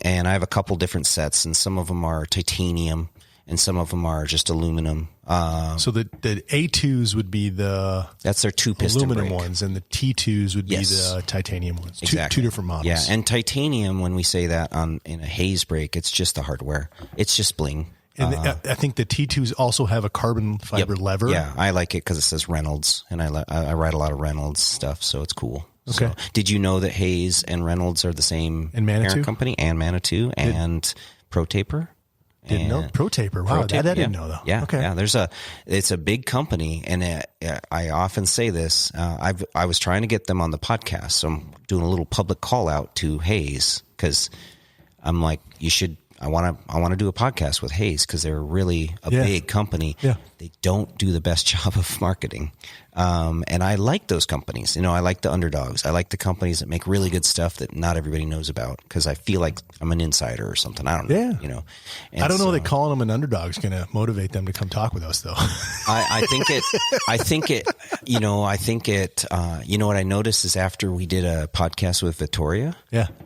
[SPEAKER 2] And I have a couple different sets, and some of them are titanium, and some of them are just aluminum.
[SPEAKER 1] So the A2s would be
[SPEAKER 2] that's their 2-piston
[SPEAKER 1] aluminum
[SPEAKER 2] brake.
[SPEAKER 1] Ones, and the T2s would be the titanium ones.
[SPEAKER 2] Exactly.
[SPEAKER 1] Two different models.
[SPEAKER 2] Yeah, and titanium, when we say that in a Hayes brake, it's just the hardware. It's just bling.
[SPEAKER 1] And I think the T2s also have a carbon fiber lever.
[SPEAKER 2] Yeah, I like it because it says Reynolds, and I ride a lot of Reynolds stuff, so it's cool.
[SPEAKER 1] Okay.
[SPEAKER 2] So, did you know that Hayes and Reynolds are the same parent company, and Manitou and Pro Taper?
[SPEAKER 1] Didn't know. Pro Taper. Wow, that I didn't know though.
[SPEAKER 2] Yeah,
[SPEAKER 1] okay.
[SPEAKER 2] Yeah. It's a big company, and I often say this. I was trying to get them on the podcast, so I'm doing a little public call out to Hayes because I'm like, you should. I want to do a podcast with Hayes because they're really a big company.
[SPEAKER 1] Yeah.
[SPEAKER 2] They don't do the best job of marketing. And I like those companies. I like the underdogs. I like the companies that make really good stuff that not everybody knows about because I feel like I'm an insider or something. I don't know.
[SPEAKER 1] Yeah.
[SPEAKER 2] And
[SPEAKER 1] I don't know that calling them an underdog is going to motivate them to come talk with us though.
[SPEAKER 2] I think what I noticed is after we did a podcast with Vittoria,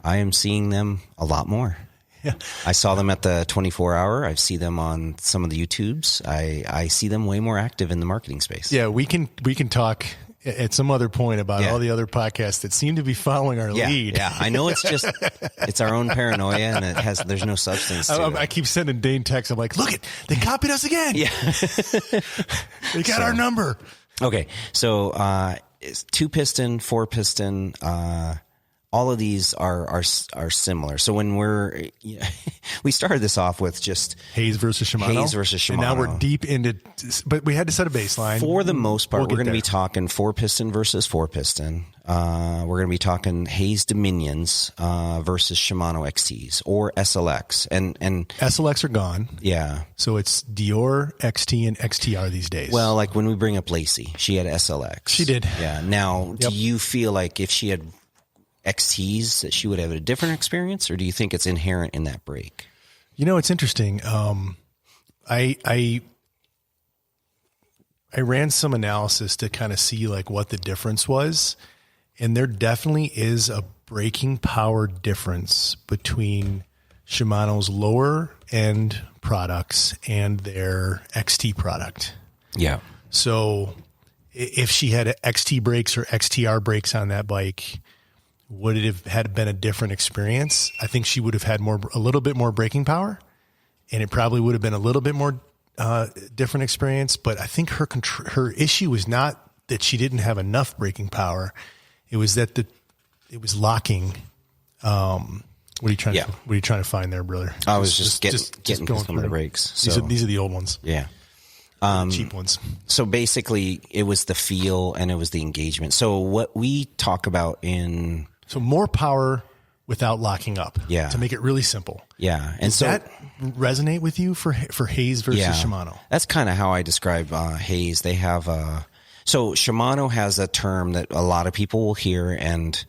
[SPEAKER 2] I am seeing them a lot more. Yeah. I saw them at the 24 hour. I see them on some of the YouTubes. I see them way more active in the marketing space.
[SPEAKER 1] Yeah, we can talk at some other point about all the other podcasts that seem to be following our lead.
[SPEAKER 2] Yeah, I know it's our own paranoia, and there's no substance to it.
[SPEAKER 1] I keep sending Dane texts. I'm like, look it, they copied us again.
[SPEAKER 2] Yeah,
[SPEAKER 1] they got our number.
[SPEAKER 2] Okay, so it's 2-piston, 4-piston. All of these are similar. So when we started this off with just
[SPEAKER 1] Hayes versus Shimano. And now we're deep into, but we had to set a baseline.
[SPEAKER 2] For the most part, we're going to be talking 4-piston versus 4-piston. We're going to be talking Hayes Dominions versus Shimano XTs or SLX. And
[SPEAKER 1] SLX are gone.
[SPEAKER 2] Yeah.
[SPEAKER 1] So it's Dior, XT, and XTR these days.
[SPEAKER 2] Well, like when we bring up Lacey, she had SLX.
[SPEAKER 1] She did.
[SPEAKER 2] Yeah. Now, do you feel like if she had XTs that she would have a different experience, or do you think it's inherent in that brake?
[SPEAKER 1] It's interesting. I ran some analysis to kind of see like what the difference was, and there definitely is a braking power difference between Shimano's lower end products and their XT product.
[SPEAKER 2] Yeah.
[SPEAKER 1] So if she had XT brakes or XTR brakes on that bike, would it have had been a different experience? I think she would have had a little bit more braking power, and it probably would have been a little bit more different experience. But I think her issue was not that she didn't have enough braking power; it was that it was locking. What are you trying to find there, brother?
[SPEAKER 2] I was just getting going some of the brakes. So
[SPEAKER 1] these are the old ones.
[SPEAKER 2] Yeah.
[SPEAKER 1] Cheap ones.
[SPEAKER 2] So basically, it was the feel and it was the engagement. So what we talk about
[SPEAKER 1] So more power without locking up.
[SPEAKER 2] Yeah.
[SPEAKER 1] To make it really simple.
[SPEAKER 2] Yeah.
[SPEAKER 1] Does that resonate with you for Hayes versus Shimano?
[SPEAKER 2] That's kind of how I describe Hayes. They have so Shimano has a term that a lot of people will hear and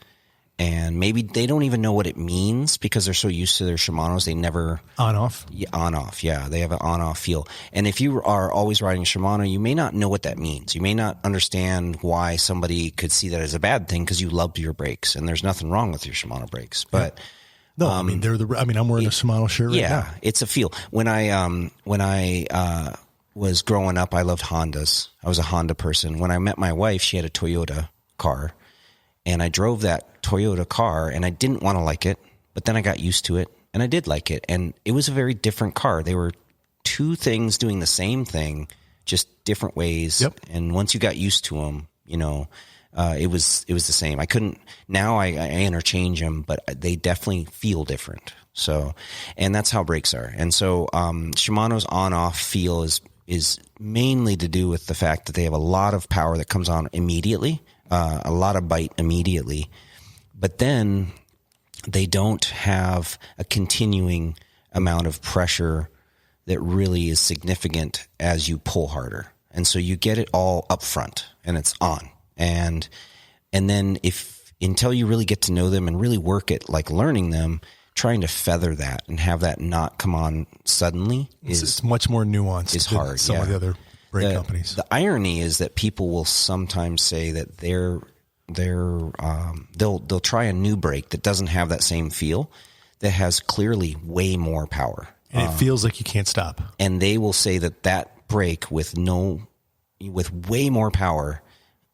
[SPEAKER 2] maybe they don't even know what it means because they're so used to their Shimanos. They never
[SPEAKER 1] on off.
[SPEAKER 2] Yeah, on off. Yeah. They have an on off feel. And if you are always riding Shimano, you may not know what that means. You may not understand why somebody could see that as a bad thing because you love your brakes and there's nothing wrong with your Shimano brakes. But
[SPEAKER 1] no, I'm wearing a Shimano shirt right now.
[SPEAKER 2] It's a feel. When I was growing up, I loved Hondas. I was a Honda person. When I met my wife, she had a Toyota car. And I drove that Toyota car and I didn't want to like it, but then I got used to it and I did like it. And it was a very different car. They were two things doing the same thing, just different ways.
[SPEAKER 1] Yep.
[SPEAKER 2] And once you got used to them, it was the same. Now I interchange them, but they definitely feel different. So, and that's how brakes are. And so, Shimano's on off feel is mainly to do with the fact that they have a lot of power that comes on immediately. A lot of bite immediately, but then they don't have a continuing amount of pressure that really is significant as you pull harder. And so you get it all up front and it's on. And then until you really get to know them and really work at like learning them, trying to feather that and have that not come on suddenly
[SPEAKER 1] it's much more nuanced.
[SPEAKER 2] It's hard.
[SPEAKER 1] Some of the other brake companies.
[SPEAKER 2] The irony is that people will sometimes say that they'll try a new brake that doesn't have that same feel, that has clearly way more power,
[SPEAKER 1] and it feels like you can't stop.
[SPEAKER 2] And they will say that brake with way more power,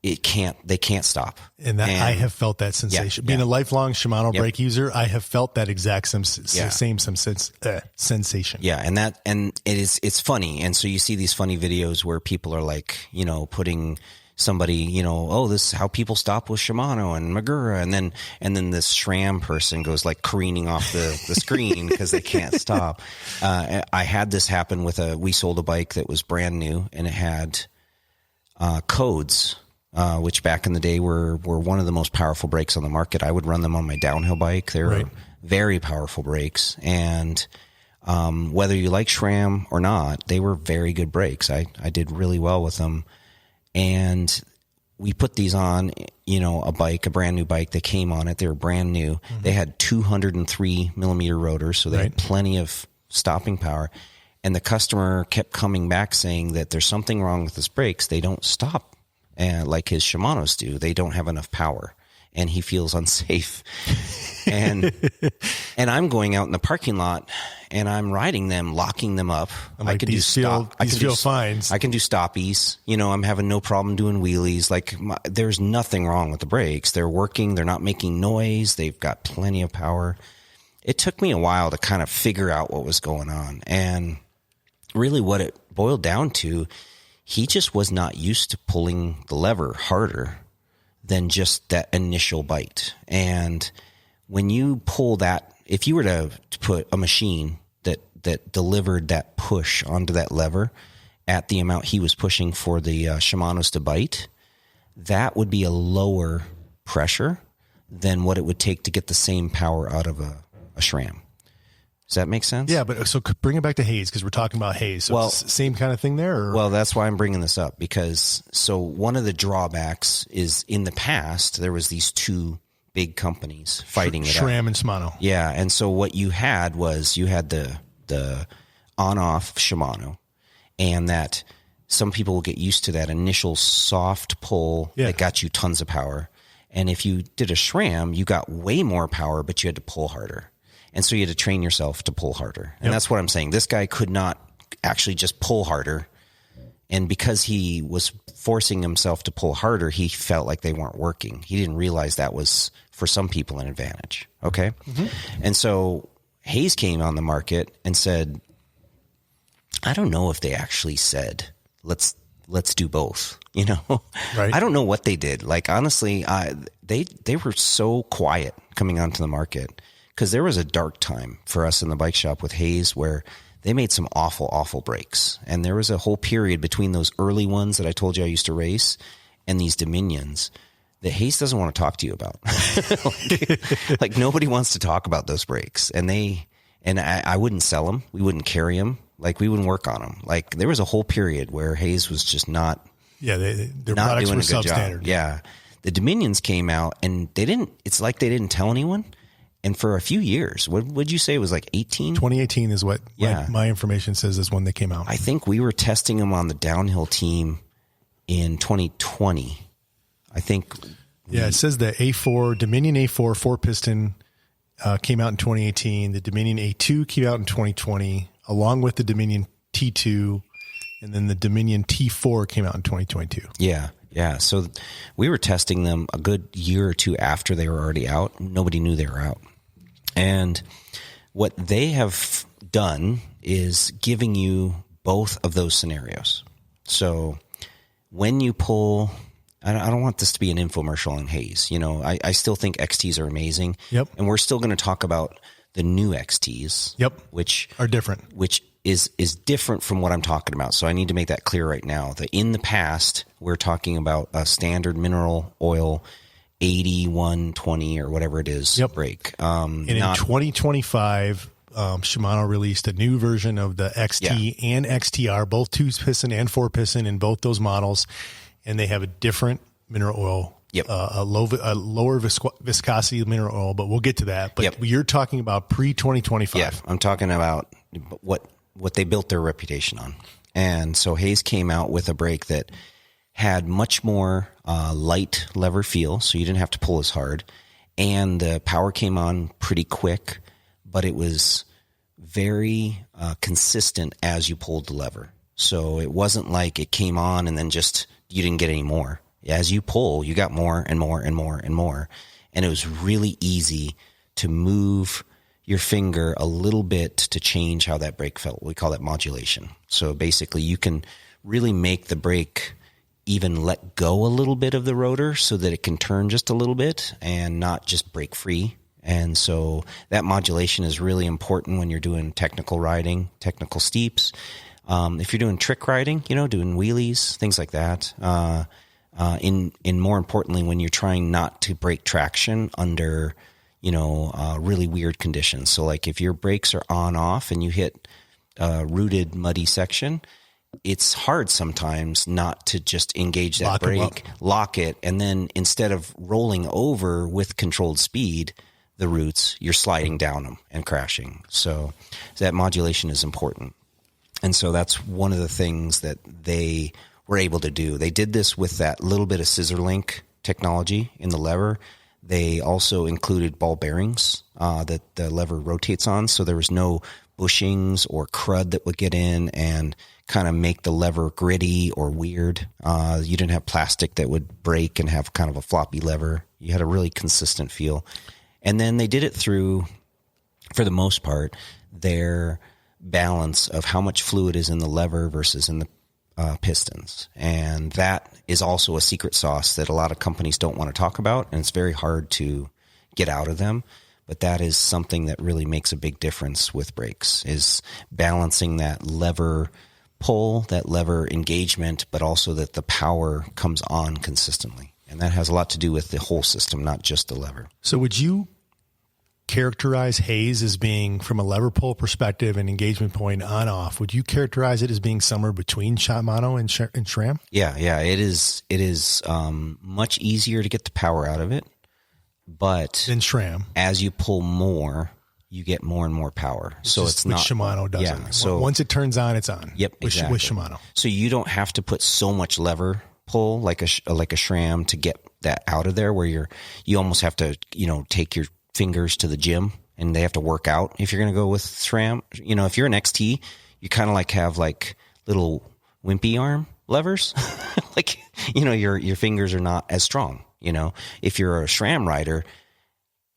[SPEAKER 2] they can't stop.
[SPEAKER 1] And I have felt that sensation. Being a lifelong Shimano brake user, I have felt that exact same sensation.
[SPEAKER 2] Yeah, and it's funny. And so you see these funny videos where people are like, putting somebody, oh, this is how people stop with Shimano and Magura. And then this SRAM person goes like careening off the screen because they can't stop. I had this happen we sold a bike that was brand new, and it had codes, which back in the day were one of the most powerful brakes on the market. I would run them on my downhill bike. They were very powerful brakes. And whether you like SRAM or not, they were very good brakes. I did really well with them. And we put these on, a brand new bike. They came on it. They were brand new. Mm-hmm. They had 203 millimeter rotors, so they had plenty of stopping power. And the customer kept coming back saying that there's something wrong with his brakes. They don't stop like his Shimanos do. They don't have enough power, and he feels unsafe. And I'm going out in the parking lot, and I'm riding them, locking them up.
[SPEAKER 1] I can do fines.
[SPEAKER 2] I can do stoppies. I'm having no problem doing wheelies. There's nothing wrong with the brakes. They're working. They're not making noise. They've got plenty of power. It took me a while to kind of figure out what was going on. And really what it boiled down to, he just was not used to pulling the lever harder than just that initial bite. And when you pull that, if you were to put a machine that delivered that push onto that lever at the amount he was pushing for the Shimanos to bite, that would be a lower pressure than what it would take to get the same power out of a SRAM. Does that make sense?
[SPEAKER 1] Yeah, but so bring it back to Hayes, because we're talking about Hayes. So it's same kind of thing there? Or?
[SPEAKER 2] Well, that's why I'm bringing this up, because one of the drawbacks is in the past, there was these two big companies fighting it out.
[SPEAKER 1] SRAM and Shimano.
[SPEAKER 2] Yeah, and so what you had was the on-off Shimano, and that some people will get used to that initial soft pull that got you tons of power. And if you did a SRAM, you got way more power, but you had to pull harder. And so you had to train yourself to pull harder. And that's what I'm saying. This guy could not actually just pull harder. And because he was forcing himself to pull harder, he felt like they weren't working. He didn't realize that was, for some people, an advantage. Okay? Mm-hmm. And so Hayes came on the market and said, I don't know if they actually said, let's do both.
[SPEAKER 1] Right.
[SPEAKER 2] I don't know what they did. Honestly, they were so quiet coming onto the market, because there was a dark time for us in the bike shop with Hayes where they made some awful, awful brakes. And there was a whole period between those early ones that I told you I used to race and these Dominions that Hayes doesn't want to talk to you about. like nobody wants to talk about those brakes. And I wouldn't sell them. We wouldn't carry them. We wouldn't work on them. There was a whole period where Hayes was just not.
[SPEAKER 1] Yeah, their
[SPEAKER 2] not
[SPEAKER 1] products
[SPEAKER 2] doing
[SPEAKER 1] were
[SPEAKER 2] a good
[SPEAKER 1] substandard.
[SPEAKER 2] Job. Yeah. The Dominions came out and it's like they didn't tell anyone. And for a few years, what would you say it was 18?
[SPEAKER 1] 2018 is what my information says is when they came out.
[SPEAKER 2] I think we were testing them on the downhill team in 2020. I think.
[SPEAKER 1] Yeah, it says the Dominion A4 4-piston came out in 2018. The Dominion A2 came out in 2020, along with the Dominion T2, and then the Dominion T4 came out in 2022.
[SPEAKER 2] Yeah. Yeah. So we were testing them a good year or two after they were already out. Nobody knew they were out. And what they have done is giving you both of those scenarios. So when you pull, I don't want this to be an infomercial on Hayes. I still think XTs are amazing.
[SPEAKER 1] Yep.
[SPEAKER 2] And we're still going to talk about the new XTs.
[SPEAKER 1] Yep.
[SPEAKER 2] Which
[SPEAKER 1] are different.
[SPEAKER 2] Which is different from what I'm talking about. So I need to make that clear right now. That in the past, we're talking about a standard mineral oil 8120 or whatever it is brake.
[SPEAKER 1] And in 2025, Shimano released a new version of the XT and XTR, both 2-piston and 4-piston in both those models. And they have a different mineral oil, a lower viscosity mineral oil, but we'll get to that. But you're talking about pre-2025.
[SPEAKER 2] Yeah, I'm talking about what they built their reputation on. And so Hayes came out with a brake that had much more light lever feel, so you didn't have to pull as hard. And the power came on pretty quick, but it was very consistent as you pulled the lever. So it wasn't like it came on and then just you didn't get any more. As you pull, you got more and more and more and more. And it was really easy to move your finger a little bit to change how that brake felt. We call that modulation. So basically you can really make the brake even let go a little bit of the rotor so that it can turn just a little bit and not just break free. And so that modulation is really important when you're doing technical riding, technical steeps. If you're doing trick riding, doing wheelies, things like that. In more importantly, when you're trying not to break traction under, really weird conditions. So like if your brakes are on off and you hit a rooted, muddy section, it's hard sometimes not to just engage that brake, lock it, and then instead of rolling over with controlled speed, the roots, you're sliding down them and crashing. So that modulation is important. And so that's one of the things that they were able to do. They did this with that little bit of scissor link technology in the lever. They also included ball bearings that the lever rotates on, so there was no bushings or crud that would get in and kind of make the lever gritty or weird. You didn't have plastic that would break and have kind of a floppy lever. You had a really consistent feel. And then they did it through, for the most part, their balance of how much fluid is in the lever versus in the pistons. And that is also a secret sauce that a lot of companies don't want to talk about, and it's very hard to get out of them. But that is something that really makes a big difference with brakes, is balancing that lever pull, that lever engagement, but also that the power comes on consistently. And that has a lot to do with the whole system, not just the lever.
[SPEAKER 1] So would you characterize Hayes as being, from a lever pull perspective and engagement point on off, would you characterize it as being somewhere between Shimano and SRAM?
[SPEAKER 2] Yeah. It is much easier to get the power out of it, but
[SPEAKER 1] than SRAM.
[SPEAKER 2] As you pull more, you get more and more power. So it's not
[SPEAKER 1] Shimano doesn't.
[SPEAKER 2] Yeah, so
[SPEAKER 1] once it turns on, it's on.
[SPEAKER 2] Yep, exactly.
[SPEAKER 1] With Shimano.
[SPEAKER 2] So you don't have to put so much lever pull like a SRAM to get that out of there, where you almost have to take your fingers to the gym and they have to work out if you're going to go with SRAM. If you're an XT, you kind of have little wimpy arm levers. Your fingers are not as strong. If you're a SRAM rider,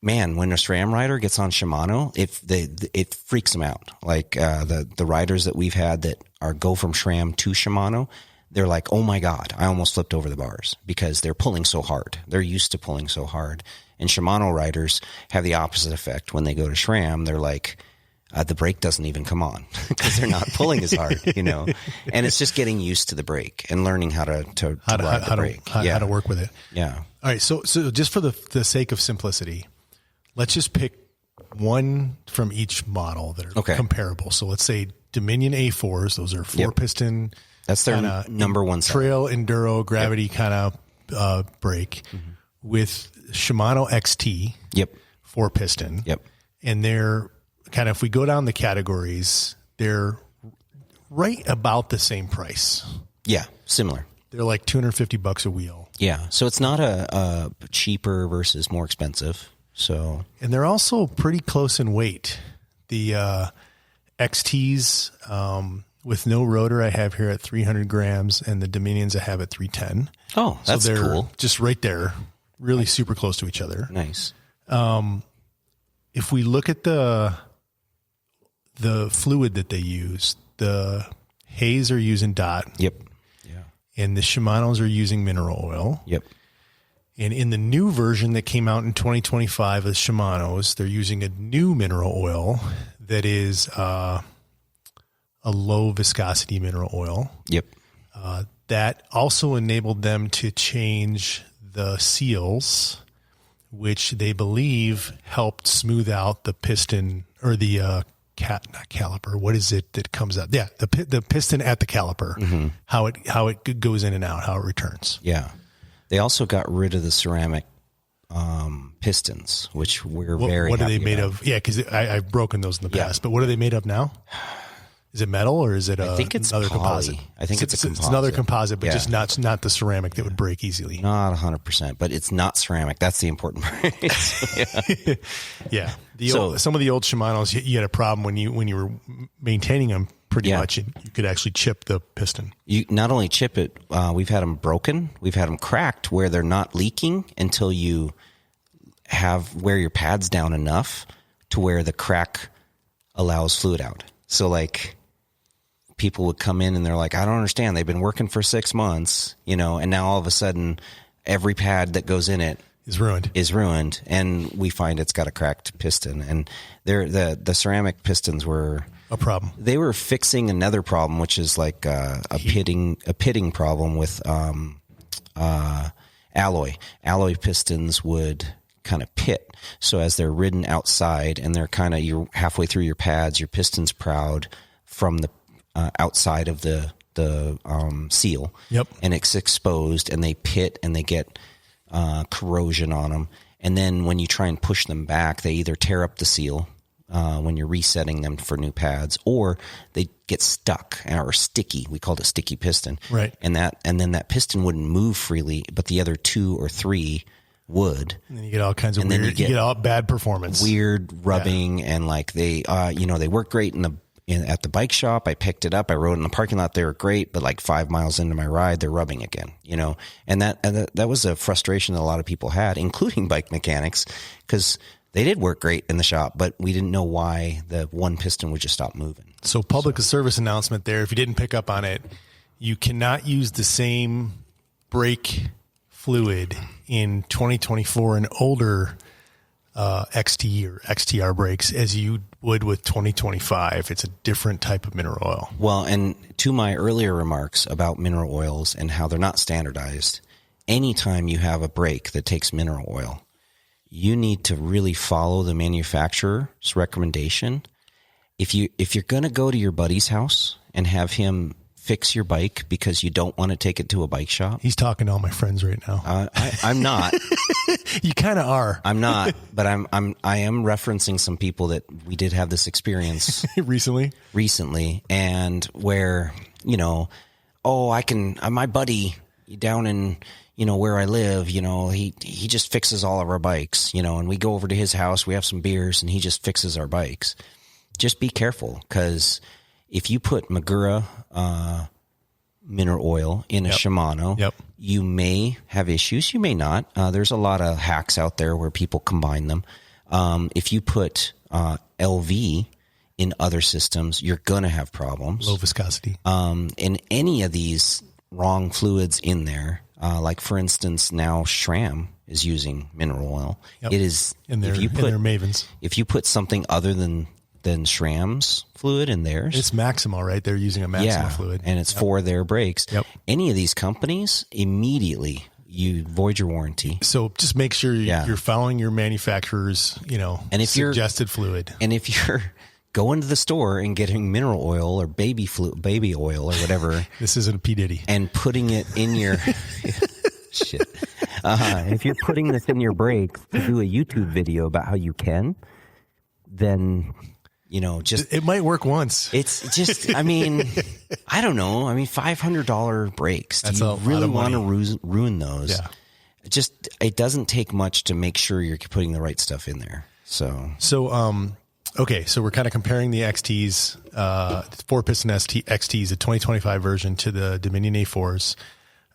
[SPEAKER 2] man, when a SRAM rider gets on Shimano, it freaks them out. The riders that we've had that go from SRAM to Shimano, they're like, oh my God, I almost flipped over the bars because they're pulling so hard. They're used to pulling so hard. And Shimano riders have the opposite effect. When they go to SRAM, they're like, the brake doesn't even come on because they're not pulling as hard, And it's just getting used to the brake and learning how to ride the brake.
[SPEAKER 1] How to work with it.
[SPEAKER 2] Yeah.
[SPEAKER 1] All right. So just for the sake of simplicity, let's just pick one from each model that are comparable. So let's say Dominion A4s. Those are four piston.
[SPEAKER 2] That's their number one
[SPEAKER 1] trail enduro gravity kind of brake with Shimano XT.
[SPEAKER 2] Yep.
[SPEAKER 1] 4-piston.
[SPEAKER 2] Yep.
[SPEAKER 1] And they're kind of, if we go down the categories, they're right about the same price.
[SPEAKER 2] Yeah. Similar.
[SPEAKER 1] They're like $250 a wheel.
[SPEAKER 2] Yeah. So it's not a cheaper versus more expensive. So,
[SPEAKER 1] and they're also pretty close in weight. The XTs with no rotor I have here at 300 grams, and the Dominions I have at 310.
[SPEAKER 2] Oh, that's
[SPEAKER 1] so they're
[SPEAKER 2] cool.
[SPEAKER 1] Just right there, really super close to each other.
[SPEAKER 2] Nice.
[SPEAKER 1] If we look at the fluid that they use, the Hayes are using DOT.
[SPEAKER 2] Yep. Yeah.
[SPEAKER 1] And the Shimanos are using mineral oil.
[SPEAKER 2] Yep.
[SPEAKER 1] And in the new version that came out in 2025 of Shimanos, they're using a new mineral oil that is a low viscosity mineral oil.
[SPEAKER 2] Yep.
[SPEAKER 1] That also enabled them to change the seals, which they believe helped smooth out the piston or the not caliper. What is it that comes out? Yeah, the piston at the caliper. How it goes in and out, how it returns.
[SPEAKER 2] Yeah. They also got rid of the ceramic pistons, which we're very
[SPEAKER 1] What are they
[SPEAKER 2] happy
[SPEAKER 1] made
[SPEAKER 2] about.
[SPEAKER 1] of? Yeah, because I've broken those in the past. But what are they made of now? Is it metal or is it
[SPEAKER 2] I think it's
[SPEAKER 1] another
[SPEAKER 2] poly.
[SPEAKER 1] composite?
[SPEAKER 2] I think it's a composite.
[SPEAKER 1] It's another composite, but just not the ceramic that would break easily.
[SPEAKER 2] Not 100%, but it's not ceramic. That's the important part.
[SPEAKER 1] Yeah. Some of the old Shimanos, you had a problem when you were maintaining them pretty much. You could actually chip the piston.
[SPEAKER 2] You not only chip it, we've had them broken. We've had them cracked where they're not leaking until you wear your pads down enough to where the crack allows fluid out. So people would come in and they're like, I don't understand. They've been working for 6 months, and now all of a sudden every pad that goes in it
[SPEAKER 1] is ruined. And
[SPEAKER 2] we find it's got a cracked piston, and the ceramic pistons were
[SPEAKER 1] a problem.
[SPEAKER 2] They were fixing another problem, which is like a pitting problem with alloy pistons would kind of pit. So as they're ridden outside and they're you're halfway through your pads, your piston's proud from the outside of the seal.
[SPEAKER 1] Yep.
[SPEAKER 2] And it's exposed, and they pit and they get corrosion on them. And then when you try and push them back, they either tear up the seal when you're resetting them for new pads, or they get stuck or sticky. We called it sticky piston.
[SPEAKER 1] Right.
[SPEAKER 2] And then that piston wouldn't move freely, but the other 2 or 3 would.
[SPEAKER 1] And then you get all kinds of weird, you get all bad performance.
[SPEAKER 2] Weird rubbing, and like they work great at the bike shop. I picked it up. I rode in the parking lot. They were great, but like 5 miles into my ride, they're rubbing again, and that was a frustration that a lot of people had, including bike mechanics, because they did work great in the shop, but we didn't know why the one piston would just stop moving.
[SPEAKER 1] So public service announcement there. If you didn't pick up on it, you cannot use the same brake fluid in 2024 and older XT or XTR brakes as you would with 2025. It's a different type of mineral oil.
[SPEAKER 2] Well, and to my earlier remarks about mineral oils and how they're not standardized, anytime you have a brake that takes mineral oil, you need to really follow the manufacturer's recommendation. If you're going to go to your buddy's house and have him fix your bike because you don't want to take it to a bike shop.
[SPEAKER 1] He's talking to all my friends right now.
[SPEAKER 2] I'm not.
[SPEAKER 1] You kind of are.
[SPEAKER 2] I'm not, but I am referencing some people that we did have this experience recently, and where, my buddy down in, where I live, he just fixes all of our bikes, and we go over to his house, we have some beers, and he just fixes our bikes. Just be careful, because if you put Magura mineral oil in a Shimano, you may have issues. You may not. There's a lot of hacks out there where people combine them. If you put LV in other systems, you're going to have problems.
[SPEAKER 1] Low viscosity.
[SPEAKER 2] In any of these wrong fluids in there, like for instance, now SRAM is using mineral oil.
[SPEAKER 1] Yep.
[SPEAKER 2] It is
[SPEAKER 1] in their Mavens.
[SPEAKER 2] If you put something other than SRAM's fluid in theirs.
[SPEAKER 1] It's Maxima, right? They're using a Maxima fluid.
[SPEAKER 2] And it's for their brakes.
[SPEAKER 1] Yep.
[SPEAKER 2] Any of these companies, immediately you void your warranty.
[SPEAKER 1] So just make sure you're following your manufacturer's, suggested fluid.
[SPEAKER 2] And if you're going to the store and getting mineral oil or baby oil or whatever.
[SPEAKER 1] This isn't a P. Diddy.
[SPEAKER 2] And putting it in your shit. If you're putting this in your brakes to do a YouTube video about how you can, then it might work once. It's just, I don't know. $500 brakes. Do you really want to ruin those? Yeah. It doesn't take much to make sure you're putting the right stuff in there.
[SPEAKER 1] Okay. So we're kind of comparing the XTs, 4-piston XTs, the 2025 version, to the Dominion A4s.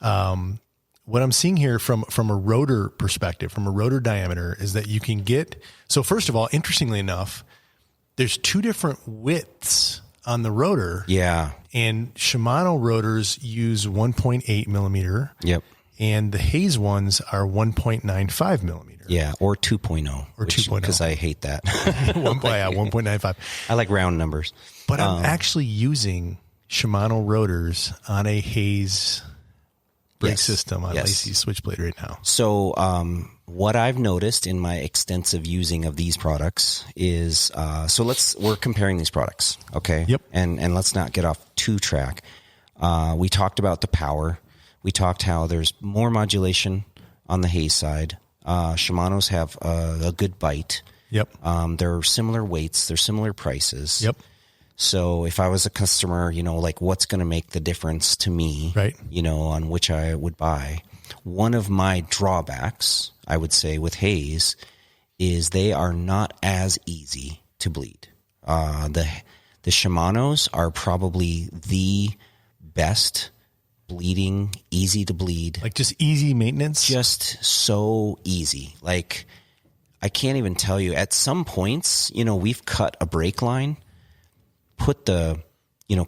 [SPEAKER 1] What I'm seeing here from a rotor perspective, from a rotor diameter, is that you can get, so first of all, interestingly enough, there's 2 different widths on the rotor.
[SPEAKER 2] Yeah. And
[SPEAKER 1] Shimano rotors use 1.8 millimeter.
[SPEAKER 2] Yep.
[SPEAKER 1] And the Hayes ones are 1.95 millimeter.
[SPEAKER 2] Yeah. Or 2.0.
[SPEAKER 1] Or 2.0.
[SPEAKER 2] Because I hate that.
[SPEAKER 1] 1.95.
[SPEAKER 2] I like round numbers.
[SPEAKER 1] But I'm actually using Shimano rotors on a Hayes brake system on Lacey's Switchblade right now.
[SPEAKER 2] So, what I've noticed in my extensive using of these products is, we're comparing these products. Okay.
[SPEAKER 1] Yep.
[SPEAKER 2] And let's not get off track. We talked about the power. We talked how there's more modulation on the Hayes side. Shimano's have a good bite.
[SPEAKER 1] Yep.
[SPEAKER 2] They're similar weights. They're similar prices.
[SPEAKER 1] Yep.
[SPEAKER 2] So if I was a customer, what's going to make the difference to me,
[SPEAKER 1] right?
[SPEAKER 2] On which I would buy. One of my drawbacks, I would say, with Hayes is they are not as easy to bleed. The Shimanos are probably the best bleeding, easy to bleed.
[SPEAKER 1] Like just easy maintenance?
[SPEAKER 2] Just so easy. Like, I can't even tell you. At some points, we've cut a brake line, put the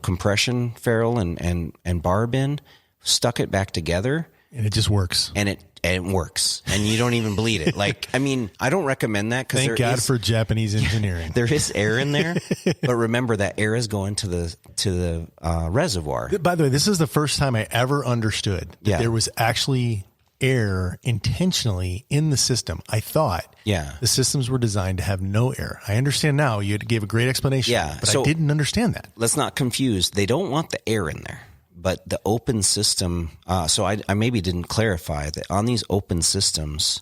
[SPEAKER 2] compression ferrule and barb in, stuck it back together.
[SPEAKER 1] And it just works.
[SPEAKER 2] And it works. And you don't even bleed it. Like, I mean, I don't recommend that because
[SPEAKER 1] thank God for Japanese engineering.
[SPEAKER 2] There is air in there, but remember that air is going to the reservoir.
[SPEAKER 1] By the way, this is the first time I ever understood that there was actually air intentionally in the system. I thought the systems were designed to have no air. I understand now. You gave a great explanation, but I didn't understand that.
[SPEAKER 2] Let's not confuse. They don't want the air in there. But the open system, so I maybe didn't clarify that on these open systems,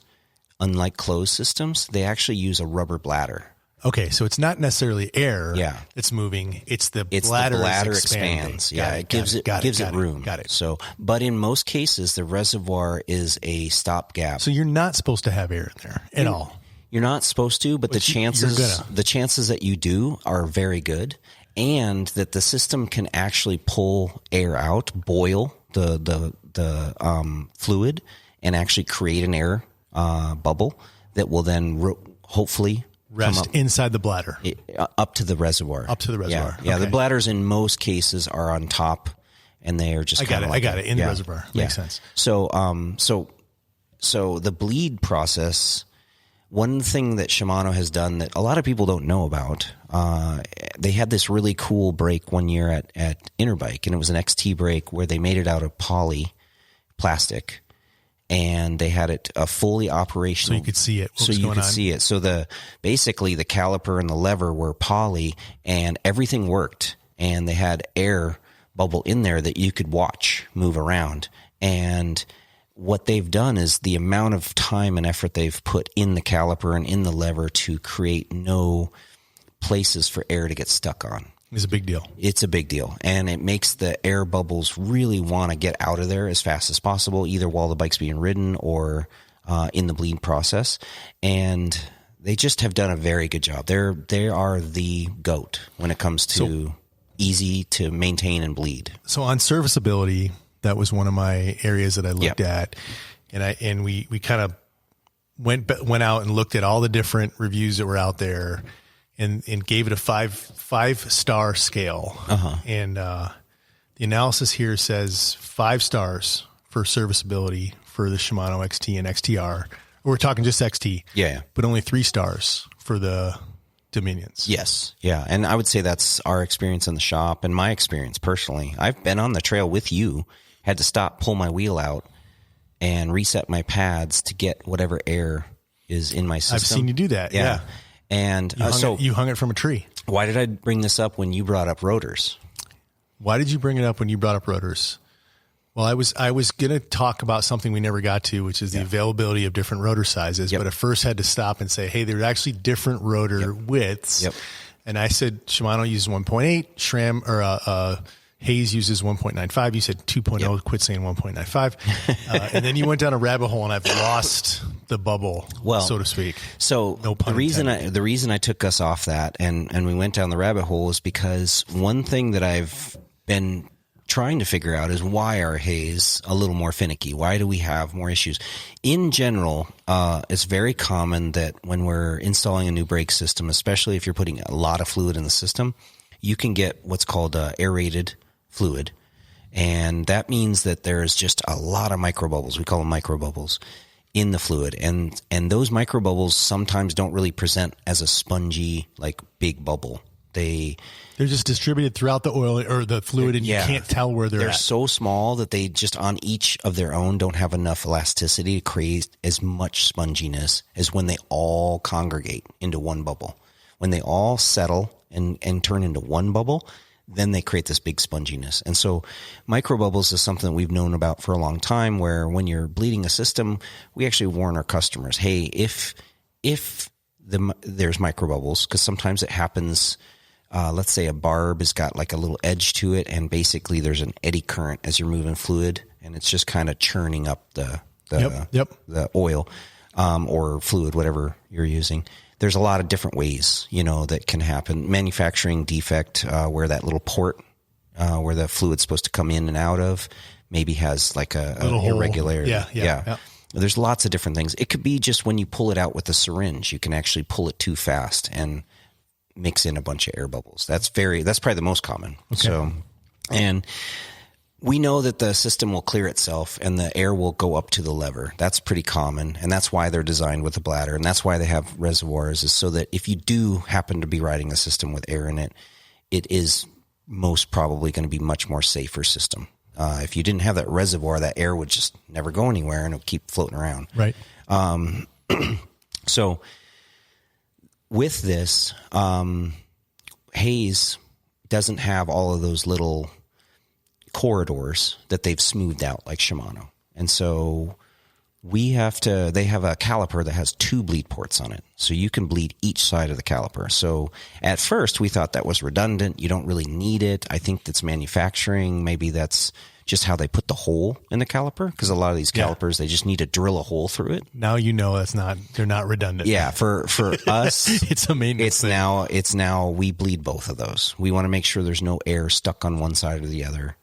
[SPEAKER 2] unlike closed systems, they actually use a rubber bladder.
[SPEAKER 1] Okay, so it's not necessarily air that's moving; it's the bladder.
[SPEAKER 2] The bladder expands. It gives it room.
[SPEAKER 1] Got it.
[SPEAKER 2] So, but in most cases, the reservoir is a stopgap.
[SPEAKER 1] So you're not supposed to have air in there at all.
[SPEAKER 2] You're not supposed to, but the chances that you do are very good. And that the system can actually pull air out, boil the fluid, and actually create an air bubble that will then hopefully
[SPEAKER 1] rest inside the bladder,
[SPEAKER 2] up to the reservoir.
[SPEAKER 1] Yeah,
[SPEAKER 2] okay. The bladders in most cases are on top, and they are just.
[SPEAKER 1] I got it in the reservoir. Makes sense.
[SPEAKER 2] So the bleed process. One thing that Shimano has done that a lot of people don't know about, they had this really cool brake one year at Interbike, and it was an XT brake where they made it out of poly plastic, and they had it fully operational.
[SPEAKER 1] So you could see it.
[SPEAKER 2] So basically the caliper and the lever were poly, and everything worked, and they had air bubble in there that you could watch move around. And what they've done is the amount of time and effort they've put in the caliper and in the lever to create no places for air to get stuck on.
[SPEAKER 1] It's a big deal.
[SPEAKER 2] It's a big deal. And it makes the air bubbles really want to get out of there as fast as possible, either while the bike's being ridden or in the bleed process. And they just have done a very good job. They are the GOAT when it comes to easy to maintain and bleed.
[SPEAKER 1] So on serviceability, that was one of my areas that I looked at, and we kind of went out and looked at all the different reviews that were out there, and gave it a five star scale. And the analysis here says 5 stars for serviceability for the Shimano XT and XTR. We're talking just XT, but only 3 stars for the Dominions.
[SPEAKER 2] Yes. Yeah. And I would say that's our experience in the shop and my experience personally. I've been on the trail with you. Had to stop, pull my wheel out, and reset my pads to get whatever air is in my system.
[SPEAKER 1] I've seen you do that. Yeah.
[SPEAKER 2] And
[SPEAKER 1] you hung it from a tree.
[SPEAKER 2] Why did I bring this up when you brought up rotors?
[SPEAKER 1] Why did you bring it up when you brought up rotors? Well, I was going to talk about something we never got to, which is the availability of different rotor sizes. But I first had to stop and say, hey, there's actually different rotor widths. And I said Shimano uses 1.8, SRAM or Hayes uses 1.95. You said 2.0. Quit saying 1.95. And then you went down a rabbit hole, and I've lost the bubble, so to speak.
[SPEAKER 2] So the reason I took us off that and we went down the rabbit hole is because one thing that I've been trying to figure out is why are Hayes a little more finicky? Why do we have more issues? In general, it's very common that when we're installing a new brake system, especially if you're putting a lot of fluid in the system, you can get what's called aerated fluid. And that means that there's just a lot of microbubbles. We call them microbubbles in the fluid. And those microbubbles sometimes don't really present as a spongy, like big bubble. They're
[SPEAKER 1] just distributed throughout the oil or the fluid, and you can't tell where they're at.
[SPEAKER 2] They're so small that they just on each of their own don't have enough elasticity to create as much sponginess as when they all congregate into one bubble. When they all settle and turn into one bubble, then they create this big sponginess. And so microbubbles is something that we've known about for a long time, where when you're bleeding a system, we actually warn our customers, hey, if there's microbubbles, because sometimes it happens, let's say a barb has got like a little edge to it, and basically there's an eddy current as you're moving fluid, and it's just kind of churning up the oil or fluid, whatever you're using. There's a lot of different ways, that can happen. Manufacturing defect, where that little port, where the fluid's supposed to come in and out of, maybe has like a irregularity. Yeah. There's lots of different things. It could be just when you pull it out with a syringe, you can actually pull it too fast, and mix in a bunch of air bubbles. That's probably the most common. Okay. So, and we know that the system will clear itself and the air will go up to the lever. That's pretty common. And that's why they're designed with a bladder. And that's why they have reservoirs, is so that if you do happen to be riding a system with air in it, it is most probably going to be much more safer system. If you didn't have that reservoir, that air would just never go anywhere and it would keep floating around.
[SPEAKER 1] Right.
[SPEAKER 2] So with this, Hayes doesn't have all of those little corridors that they've smoothed out like Shimano. And so they have a caliper that has 2 bleed ports on it. So you can bleed each side of the caliper. So at first we thought that was redundant. You don't really need it. I think that's manufacturing. Maybe that's just how they put the hole in the caliper. Cause a lot of these calipers, they just need to drill a hole through it.
[SPEAKER 1] Now, they're not redundant.
[SPEAKER 2] Yeah. For us,
[SPEAKER 1] it's a maintenance thing.
[SPEAKER 2] It's now we bleed both of those. We want to make sure there's no air stuck on one side or the other.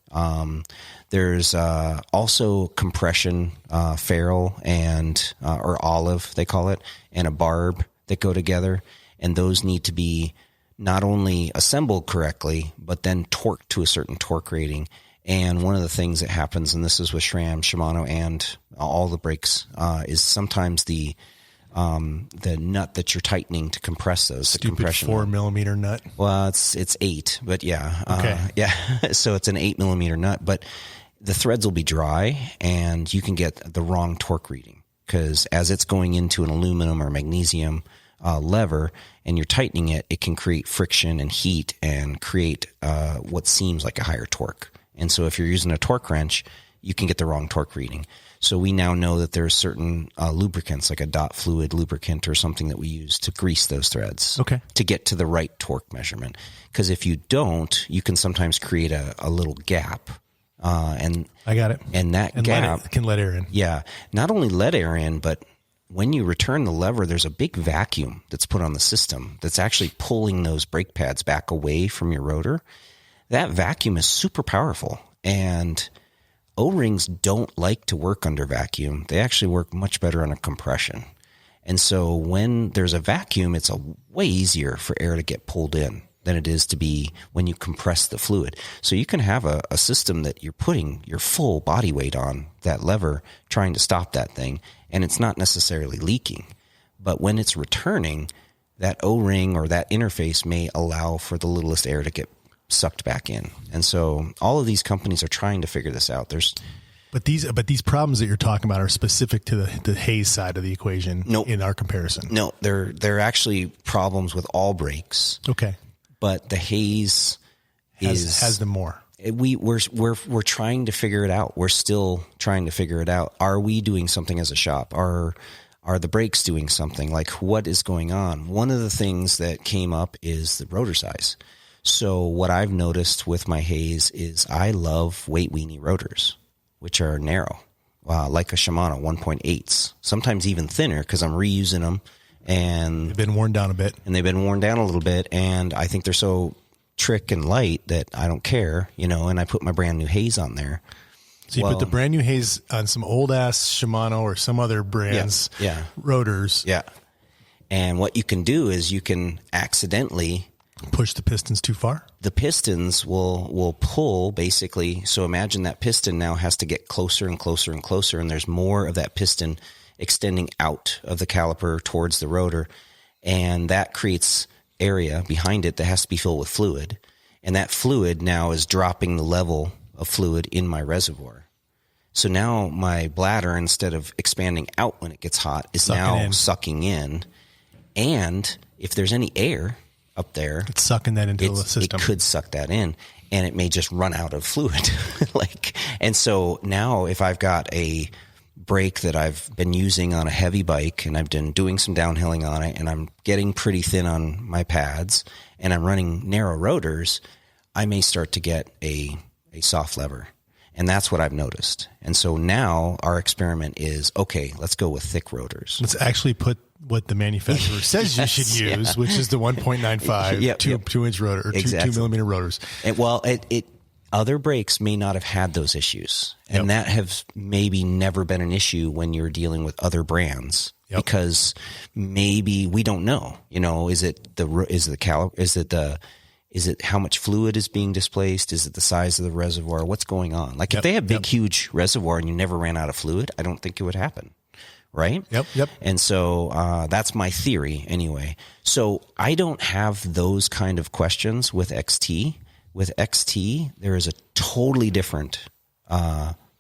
[SPEAKER 2] There's also compression ferrule and or olive, they call it, and a barb that go together. And those need to be not only assembled correctly, but then torqued to a certain torque rating. And one of the things that happens, and this is with SRAM, Shimano, and all the brakes, is sometimes the nut that you're tightening to compress those.
[SPEAKER 1] Stupid
[SPEAKER 2] the compression
[SPEAKER 1] 4 millimeter nut.
[SPEAKER 2] Well, it's 8, but yeah.
[SPEAKER 1] Okay.
[SPEAKER 2] Yeah. So it's an 8 millimeter nut, but the threads will be dry and you can get the wrong torque reading because as it's going into an aluminum or magnesium lever and you're tightening it, it can create friction and heat and create what seems like a higher torque. And so if you're using a torque wrench, you can get the wrong torque reading. So we now know that there's certain lubricants, like a dot fluid lubricant or something that we use to grease those threads to get to the right torque measurement. Because if you don't, you can sometimes create a little gap. And
[SPEAKER 1] I got it.
[SPEAKER 2] And that gap
[SPEAKER 1] can let air in.
[SPEAKER 2] Yeah. Not only let air in, but when you return the lever, there's a big vacuum that's put on the system that's actually pulling those brake pads back away from your rotor. That vacuum is super powerful, and O-rings don't like to work under vacuum. They actually work much better under compression. And so when there's a vacuum, it's way easier for air to get pulled in than it is to be when you compress the fluid. So you can have a system that you're putting your full body weight on that lever, trying to stop that thing, and it's not necessarily leaking. But when it's returning, that O-ring or that interface may allow for the littlest air to get sucked back in. And so all of these companies are trying to figure this out.
[SPEAKER 1] But these problems that you're talking about are specific to the Hayes side of the equation.
[SPEAKER 2] Nope.
[SPEAKER 1] In our comparison.
[SPEAKER 2] No, they're actually problems with all brakes.
[SPEAKER 1] Okay.
[SPEAKER 2] But the Hayes
[SPEAKER 1] has them more.
[SPEAKER 2] We're trying to figure it out. We're still trying to figure it out. Are we doing something as a shop? Are the brakes doing something? Like, what is going on? One of the things that came up is the rotor size. So what I've noticed with my Hayes is I love weight weenie rotors, which are narrow, like a Shimano 1.8s, sometimes even thinner because I'm reusing them. And
[SPEAKER 1] they've been worn down a bit.
[SPEAKER 2] And they've been worn down a little bit. And I think they're so trick and light that I don't care, and I put my brand new Hayes on there.
[SPEAKER 1] So you put the brand new Hayes on some old ass Shimano or some other brands rotors.
[SPEAKER 2] Yeah. And what you can do is you can accidentally
[SPEAKER 1] push the pistons too far.
[SPEAKER 2] The pistons will pull basically. So imagine that piston now has to get closer and closer and closer. And there's more of that piston extending out of the caliper towards the rotor. And that creates area behind it that has to be filled with fluid. And that fluid now is dropping the level of fluid in my reservoir. So now my bladder, instead of expanding out when it gets hot, is sucking in. And if there's any air up there,
[SPEAKER 1] it's sucking that into the system.
[SPEAKER 2] It could suck that in, and it may just run out of fluid. And so now if I've got a brake that I've been using on a heavy bike and I've been doing some downhilling on it and I'm getting pretty thin on my pads and I'm running narrow rotors, I may start to get a soft lever. And that's what I've noticed. And so now our experiment is, okay, let's go with thick rotors.
[SPEAKER 1] Let's actually put what the manufacturer says you should use, which is the 1.95 2-inch rotor or 2 millimeter rotors.
[SPEAKER 2] And other brakes may not have had those issues, and that has maybe never been an issue when you're dealing with other brands because maybe we don't know, is it how much fluid is being displaced? Is it the size of the reservoir? What's going on? Like if they have big, huge reservoir and you never ran out of fluid, I don't think it would happen. Right?
[SPEAKER 1] Yep.
[SPEAKER 2] And so that's my theory anyway. So I don't have those kind of questions with XT. With XT, there is a totally different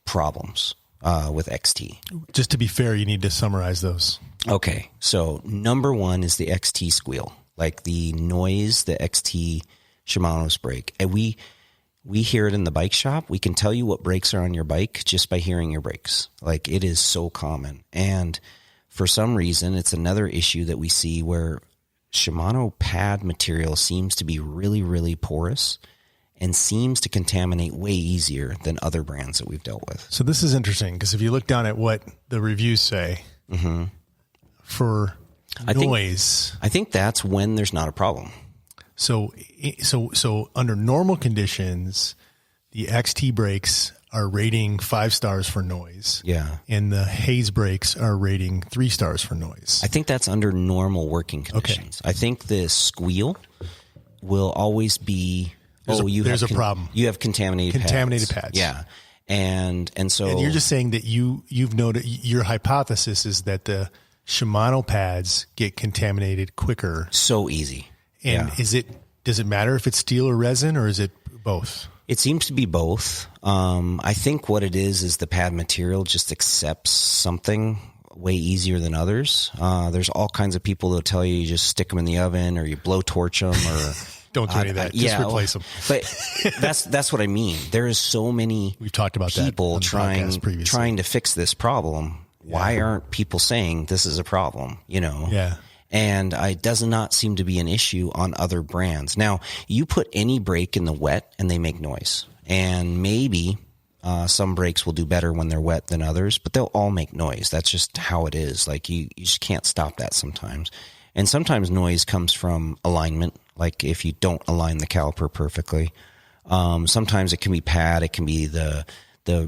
[SPEAKER 2] problems with XT.
[SPEAKER 1] Just to be fair, you need to summarize those.
[SPEAKER 2] Okay. So number one is the XT squeal, like the noise the XT Shimano's brake. And we hear it in the bike shop. We can tell you what brakes are on your bike just by hearing your brakes. Like it is so common. And for some reason, it's another issue that we see where Shimano pad material seems to be really, really porous and seems to contaminate way easier than other brands that we've dealt with.
[SPEAKER 1] So this is interesting because if you look down at what the reviews say for noise,
[SPEAKER 2] I think that's when there's not a problem.
[SPEAKER 1] So under normal conditions, the XT brakes are rating 5 stars for noise.
[SPEAKER 2] Yeah.
[SPEAKER 1] And the Hayes brakes are rating 3 stars for noise.
[SPEAKER 2] I think that's under normal working conditions. Okay. I think the squeal will always be,
[SPEAKER 1] there's a problem.
[SPEAKER 2] You have contaminated pads. Yeah. And
[SPEAKER 1] you're just saying that you've noted, your hypothesis is that the Shimano pads get contaminated quicker.
[SPEAKER 2] So easy.
[SPEAKER 1] And does it matter if it's steel or resin, or is it both?
[SPEAKER 2] It seems to be both. I think what it is the pad material just accepts something way easier than others. There's all kinds of people that'll tell you just stick them in the oven or you blow torch them or
[SPEAKER 1] don't do any of that. Just replace them.
[SPEAKER 2] But that's what I mean. There is so many
[SPEAKER 1] we've talked about
[SPEAKER 2] people trying to fix this problem. Why aren't people saying this is a problem?
[SPEAKER 1] Yeah.
[SPEAKER 2] And it does not seem to be an issue on other brands. Now, you put any brake in the wet and they make noise. And maybe some brakes will do better when they're wet than others, but they'll all make noise. That's just how it is. Like you just can't stop that sometimes. And sometimes noise comes from alignment, like if you don't align the caliper perfectly. Sometimes it can be pad, it can be the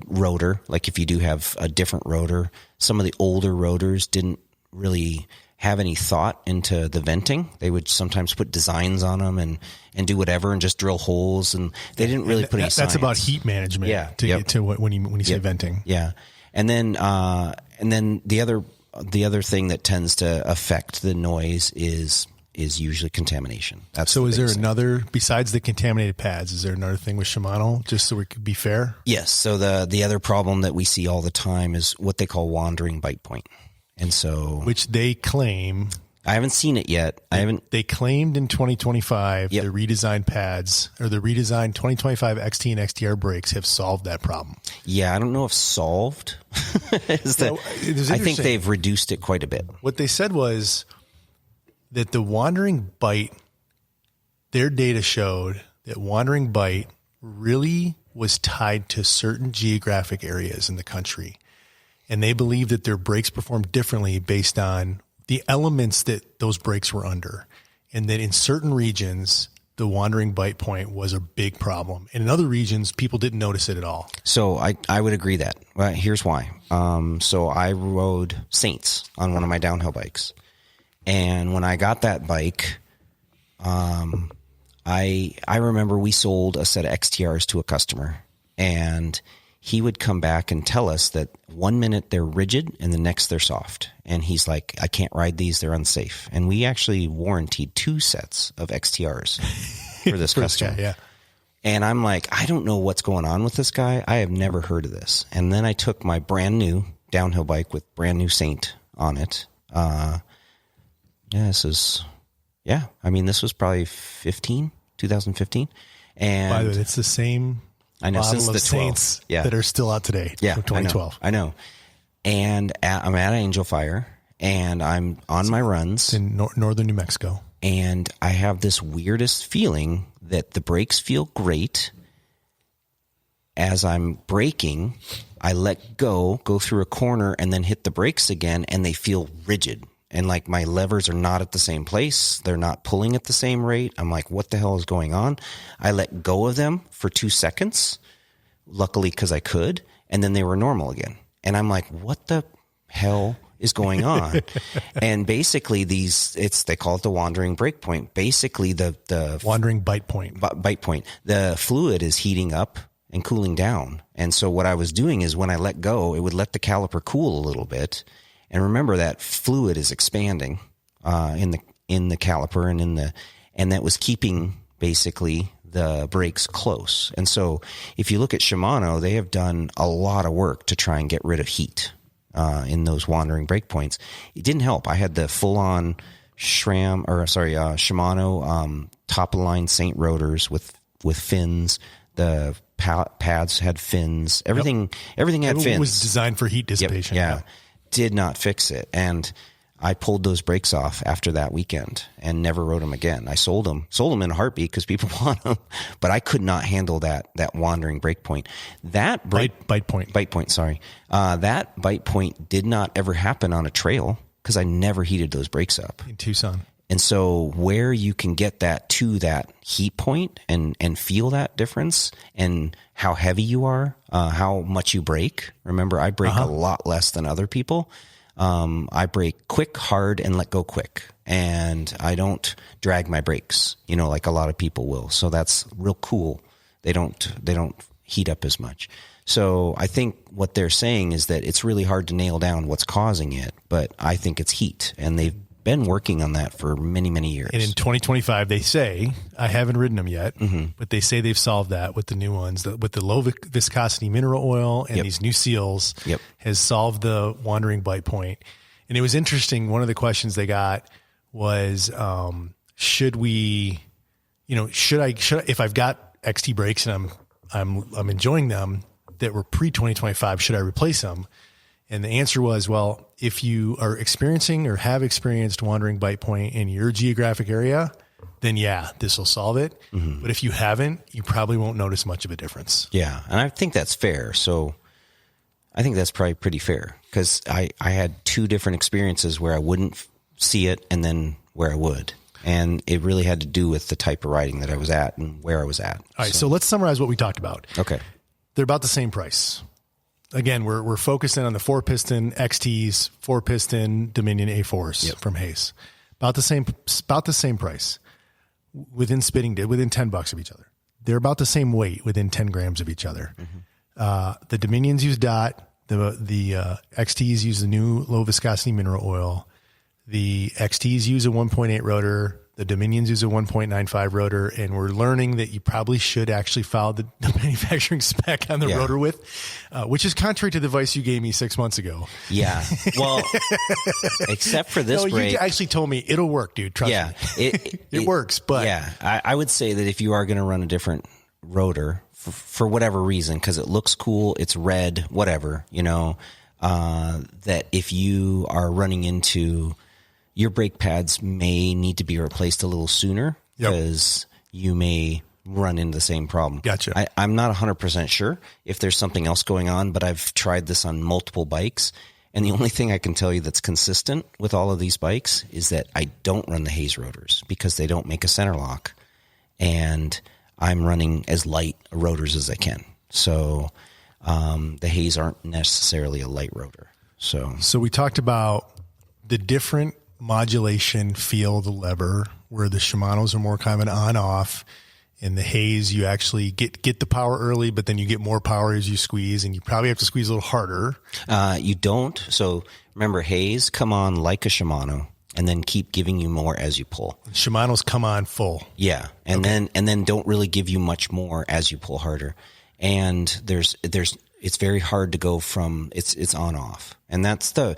[SPEAKER 2] rotor. Like if you do have a different rotor, some of the older rotors didn't really have any thought into the venting. They would sometimes put designs on them and do whatever and just drill holes, and they didn't really put any science.
[SPEAKER 1] That's about heat management.
[SPEAKER 2] Yeah.
[SPEAKER 1] Get to when you say venting.
[SPEAKER 2] Yeah. And then the other thing that tends to affect the noise is usually contamination.
[SPEAKER 1] So is there another, besides the contaminated pads, is there another thing with Shimano, just so we could be fair?
[SPEAKER 2] Yes. So the other problem that we see all the time is what they call wandering bite point. And so,
[SPEAKER 1] which they claim,
[SPEAKER 2] I haven't seen it yet.
[SPEAKER 1] They claimed in 2025 the redesigned pads or the redesigned 2025 XT and XTR brakes have solved that problem.
[SPEAKER 2] Yeah, I don't know if solved is that. I think they've reduced it quite a bit.
[SPEAKER 1] What they said was that the wandering bite, their data showed that wandering bite really was tied to certain geographic areas in the country. And they believe that their brakes performed differently based on the elements that those brakes were under. And that in certain regions, the wandering bite point was a big problem. And in other regions, people didn't notice it at all.
[SPEAKER 2] So I would agree that. Well, here's why. So I rode Saints on one of my downhill bikes. And when I got that bike, I remember we sold a set of XTRs to a customer. And he would come back and tell us that 1 minute they're rigid and the next they're soft. And he's like, I can't ride these. They're unsafe. And we actually warranted 2 sets of XTRs for this customer.
[SPEAKER 1] Yeah.
[SPEAKER 2] And I'm like, I don't know what's going on with this guy. I have never heard of this. And then I took my brand new downhill bike with brand new Saint on it. This was probably 2015. And
[SPEAKER 1] by the way, it's the same.
[SPEAKER 2] I know, since the
[SPEAKER 1] Saints that are still out today from 2012.
[SPEAKER 2] I know. And I'm at Angel Fire, and I'm on my runs.
[SPEAKER 1] In northern New Mexico.
[SPEAKER 2] And I have this weirdest feeling that the brakes feel great. As I'm braking, I let go through a corner, and then hit the brakes again, and they feel rigid. And like my levers are not at the same place. They're not pulling at the same rate. I'm like, what the hell is going on? I let go of them for 2 seconds, luckily because I could, and then they were normal again. And I'm like, what the hell is going on? And basically they call it the wandering break point. Basically the
[SPEAKER 1] wandering bite point.
[SPEAKER 2] Bite point. The fluid is heating up and cooling down. And so what I was doing is when I let go, it would let the caliper cool a little bit. And remember that fluid is expanding in the caliper and that was keeping basically the brakes close. And so if you look at Shimano, they have done a lot of work to try and get rid of heat in those wandering brake points. It didn't help. I had the full-on Shimano top of the line Saint rotors with fins. The pads had fins. Everything had fins. It was
[SPEAKER 1] designed for heat dissipation.
[SPEAKER 2] Yeah. Did not fix it. And I pulled those brakes off after that weekend and never rode them again. I sold them in a heartbeat because people want them, but I could not handle that wandering brake point. That
[SPEAKER 1] bite point.
[SPEAKER 2] Sorry. That bite point did not ever happen on a trail because I never heated those brakes up
[SPEAKER 1] in Tucson.
[SPEAKER 2] And so where you can get that to that heat point and feel that difference and how heavy you are, how much you brake. Remember, I brake a lot less than other people. I brake quick, hard, and let go quick. And I don't drag my brakes, like a lot of people will. So that's real cool. They don't heat up as much. So I think what they're saying is that it's really hard to nail down what's causing it, but I think it's heat. And they've been working on that for many, many years.
[SPEAKER 1] And in 2025, they say, I haven't ridden them yet, but they say they've solved that with the new ones, with the low viscosity mineral oil and these new seals has solved the wandering bite point. And it was interesting. One of the questions they got was, should I, if I've got XT brakes and I'm enjoying them that were pre 2025, should I replace them? And the answer was, well, if you are experiencing or have experienced wandering bite point in your geographic area, then yeah, this will solve it. But if you haven't, you probably won't notice much of a difference.
[SPEAKER 2] Yeah. And I think that's fair. So I think that's probably pretty fair because I had two different experiences where I wouldn't see it and then where I would. And it really had to do with the type of riding that I was at and where I was at.
[SPEAKER 1] All right. So let's summarize what we talked about.
[SPEAKER 2] Okay.
[SPEAKER 1] They're about the same price. Again, we're focusing on the 4-piston XTs, 4-piston Dominion A4s from Hayes. About the same price within within $10 of each other. They're about the same weight within 10 grams of each other. The Dominions use DOT. The XTs use the new low viscosity mineral oil. The XTs use a 1.8 rotor. The Dominions use a 1.95 rotor, and we're learning that you probably should actually follow the manufacturing spec on the rotor width, which is contrary to the advice you gave me 6 months ago.
[SPEAKER 2] Yeah. Well, except for this brake.
[SPEAKER 1] You actually told me it'll work, dude. Trust me. It works, but.
[SPEAKER 2] Yeah. I would say that if you are going to run a different rotor for whatever reason, because it looks cool, it's red, whatever, that if you are running into your brake pads may need to be replaced a little sooner because you may run into the same problem.
[SPEAKER 1] Gotcha.
[SPEAKER 2] I'm not 100% sure if there's something else going on, but I've tried this on multiple bikes. And the only thing I can tell you that's consistent with all of these bikes is that I don't run the Hayes rotors because they don't make a center lock. And I'm running as light rotors as I can. So the Hayes aren't necessarily a light rotor. So
[SPEAKER 1] we talked about the different modulation feel the lever, where the Shimanos are more kind of an on-off. In the Hayes, you actually get the power early, but then you get more power as you squeeze, and you probably have to squeeze a little harder.
[SPEAKER 2] You don't. So remember, Hayes come on like a Shimano, and then keep giving you more as you pull.
[SPEAKER 1] Shimanos come on full.
[SPEAKER 2] Yeah, and then don't really give you much more as you pull harder. And it's very hard to go from it's on off, and that's okay.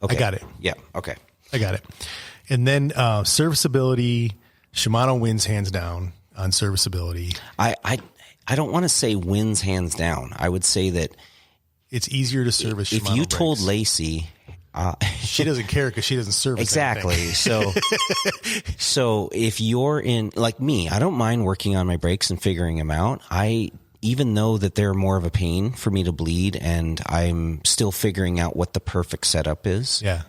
[SPEAKER 1] I got it.
[SPEAKER 2] Yeah. Okay.
[SPEAKER 1] I got it. And then serviceability, Shimano wins hands down on serviceability.
[SPEAKER 2] I don't want to say wins hands down. I would say that
[SPEAKER 1] it's easier to service Shimano
[SPEAKER 2] if you told
[SPEAKER 1] brakes.
[SPEAKER 2] Lacey,
[SPEAKER 1] she doesn't care because she doesn't service
[SPEAKER 2] exactly.
[SPEAKER 1] anything.
[SPEAKER 2] So if you're in like me, I don't mind working on my brakes and figuring them out. Even though that they're more of a pain for me to bleed, and I'm still figuring out what the perfect setup is.
[SPEAKER 1] Yeah.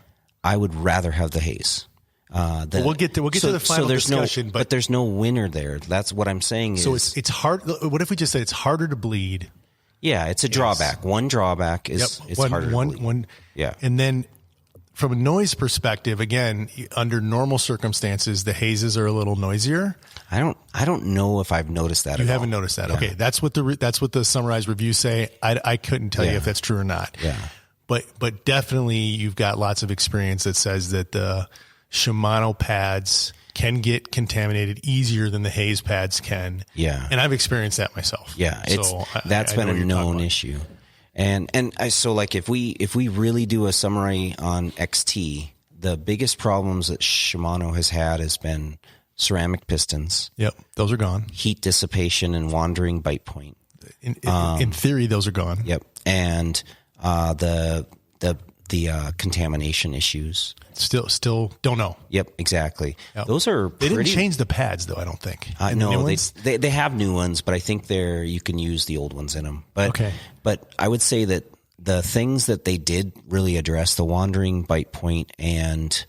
[SPEAKER 2] I would rather have the Hayes.
[SPEAKER 1] We'll get to the final discussion,
[SPEAKER 2] but there's no winner there. That's what I'm saying.
[SPEAKER 1] So it's hard. What if we just say it's harder to bleed?
[SPEAKER 2] Yeah, it's a drawback. One drawback is it's harder to bleed.
[SPEAKER 1] Yeah, and then from a noise perspective, again, under normal circumstances, the hazes are a little noisier.
[SPEAKER 2] I don't know if I've noticed that.
[SPEAKER 1] You haven't noticed that. Yeah. Okay. That's what the summarized reviews say. I couldn't tell you if that's true or not.
[SPEAKER 2] Yeah.
[SPEAKER 1] But definitely you've got lots of experience that says that the Shimano pads can get contaminated easier than the haze pads can.
[SPEAKER 2] Yeah.
[SPEAKER 1] And I've experienced that myself.
[SPEAKER 2] Yeah. That's been a known issue. And so like if we really do a summary on XT, the biggest problems that Shimano has been ceramic pistons.
[SPEAKER 1] Yep. Those are gone.
[SPEAKER 2] Heat dissipation and wandering bite point.
[SPEAKER 1] In theory, those are gone.
[SPEAKER 2] Yep. And the contamination issues.
[SPEAKER 1] Still don't know.
[SPEAKER 2] Yep, exactly.
[SPEAKER 1] Yep.
[SPEAKER 2] Those are
[SPEAKER 1] They didn't change the pads though, I don't think.
[SPEAKER 2] No, they have new ones, but I think you can use the old ones in them. But
[SPEAKER 1] okay.
[SPEAKER 2] But I would say that the things that they did really address, the wandering bite point and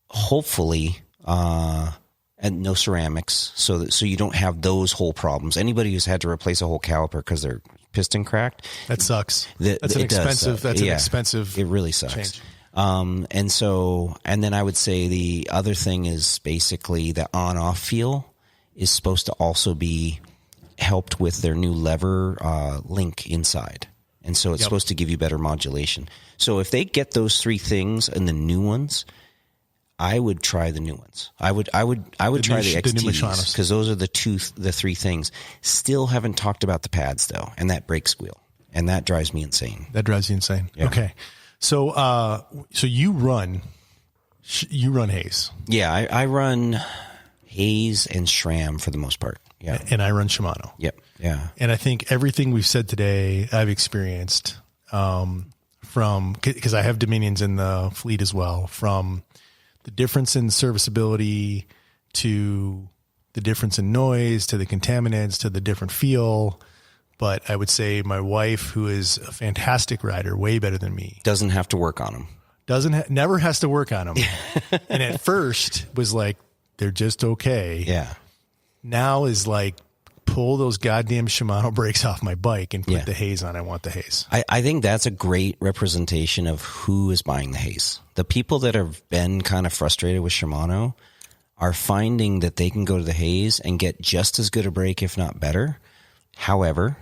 [SPEAKER 2] hopefully and no ceramics, so you don't have those whole problems. Anybody who's had to replace a whole caliper because their piston cracked,
[SPEAKER 1] that sucks. That's an expensive.
[SPEAKER 2] It really sucks.
[SPEAKER 1] Change.
[SPEAKER 2] And then I would say the other thing is basically the on-off feel is supposed to also be helped with their new lever link inside. And so it's supposed to give you better modulation. So if they get those three things in the new ones, I would try the new ones. I would try the XTs because those are the three things. Still haven't talked about the pads though, and that brake squeal, and that drives me insane.
[SPEAKER 1] Yeah. Okay. So you run haze.
[SPEAKER 2] Yeah, I run haze and SRAM for the most part. Yeah.
[SPEAKER 1] And I run Shimano.
[SPEAKER 2] Yep. Yeah.
[SPEAKER 1] And I think everything we've said today, I've experienced, because I have Dominions in the fleet as well, from the difference in serviceability to the difference in noise, to the contaminants, to the different feel. But I would say my wife, who is a fantastic rider, way better than me,
[SPEAKER 2] doesn't have to work on them.
[SPEAKER 1] Never has to work on them. And at first was like, they're just okay.
[SPEAKER 2] Yeah.
[SPEAKER 1] Now is like, pull those goddamn Shimano brakes off my bike and put the haze on. I want the haze.
[SPEAKER 2] I think that's a great representation of who is buying the haze. The people that have been kind of frustrated with Shimano are finding that they can go to the haze and get just as good a brake, if not better. However,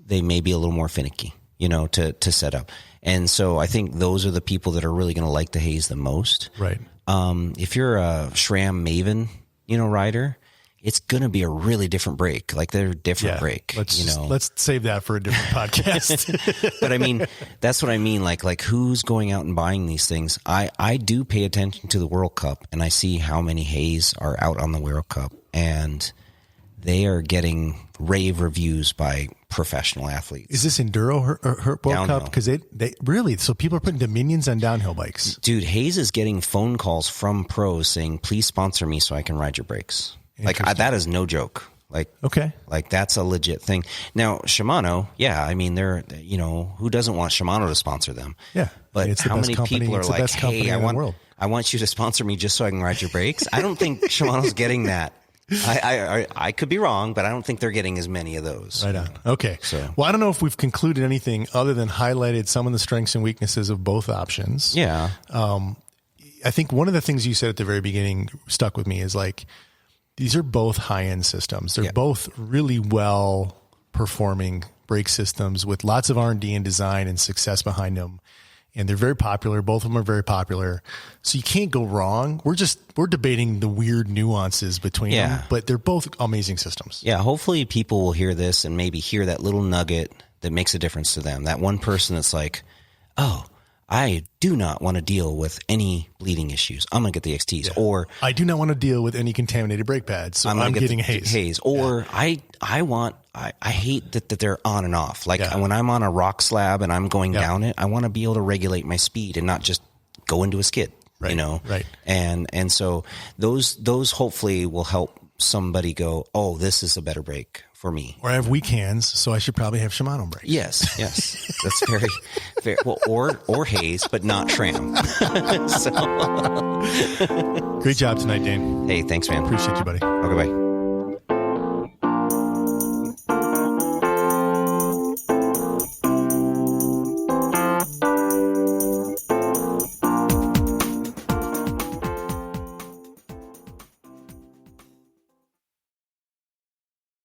[SPEAKER 2] they may be a little more finicky, to set up. And so I think those are the people that are really going to like the haze the most.
[SPEAKER 1] Right.
[SPEAKER 2] If you're a SRAM Maven, rider, it's going to be a really different brake. Like they're different brake.
[SPEAKER 1] Let's save that for a different podcast.
[SPEAKER 2] But I mean, that's what I mean. Like who's going out and buying these things? I do pay attention to the World Cup and I see how many haze are out on the World Cup, and they are getting rave reviews by professional athletes.
[SPEAKER 1] Is this Enduro World Cup? Because they really, so people are putting Dominions on downhill bikes.
[SPEAKER 2] Dude, Hayes is getting phone calls from pros saying, please sponsor me so I can ride your brakes. Like that is no joke. Like that's a legit thing. Now, Shimano, I mean, they're, who doesn't want Shimano to sponsor them?
[SPEAKER 1] Yeah.
[SPEAKER 2] But how many people are like, hey, I want you to sponsor me just so I can ride your brakes? I don't think Shimano's getting that. I could be wrong, but I don't think they're getting as many of those.
[SPEAKER 1] Right on. Okay. Well, I don't know if we've concluded anything other than highlighted some of the strengths and weaknesses of both options.
[SPEAKER 2] Yeah.
[SPEAKER 1] I think one of the things you said at the very beginning stuck with me is like, these are both high-end systems. They're both really well performing brake systems with lots of R&D and design and success behind them. And they're very popular. Both of them are very popular. So you can't go wrong. We're debating the weird nuances between them, but they're both amazing systems.
[SPEAKER 2] Yeah. Hopefully people will hear this and maybe hear that little nugget that makes a difference to them. That one person that's like, oh, I do not want to deal with any bleeding issues. I'm going to get the XTs. Yeah. Or
[SPEAKER 1] I do not want to deal with any contaminated brake pads. So I'm getting a haze.
[SPEAKER 2] Or I hate that they're on and off. Like when I'm on a rock slab and I'm going down it, I want to be able to regulate my speed and not just go into a skid,
[SPEAKER 1] Right.
[SPEAKER 2] And so those hopefully will help somebody go, oh, this is a better brake for me.
[SPEAKER 1] Or I have weak hands, so I should probably have Shimano brakes.
[SPEAKER 2] Yes. That's very fair. Well, or haze, but not SRAM.
[SPEAKER 1] Great job tonight, Dane.
[SPEAKER 2] Hey, thanks, man.
[SPEAKER 1] Appreciate you, buddy.
[SPEAKER 2] Okay, bye.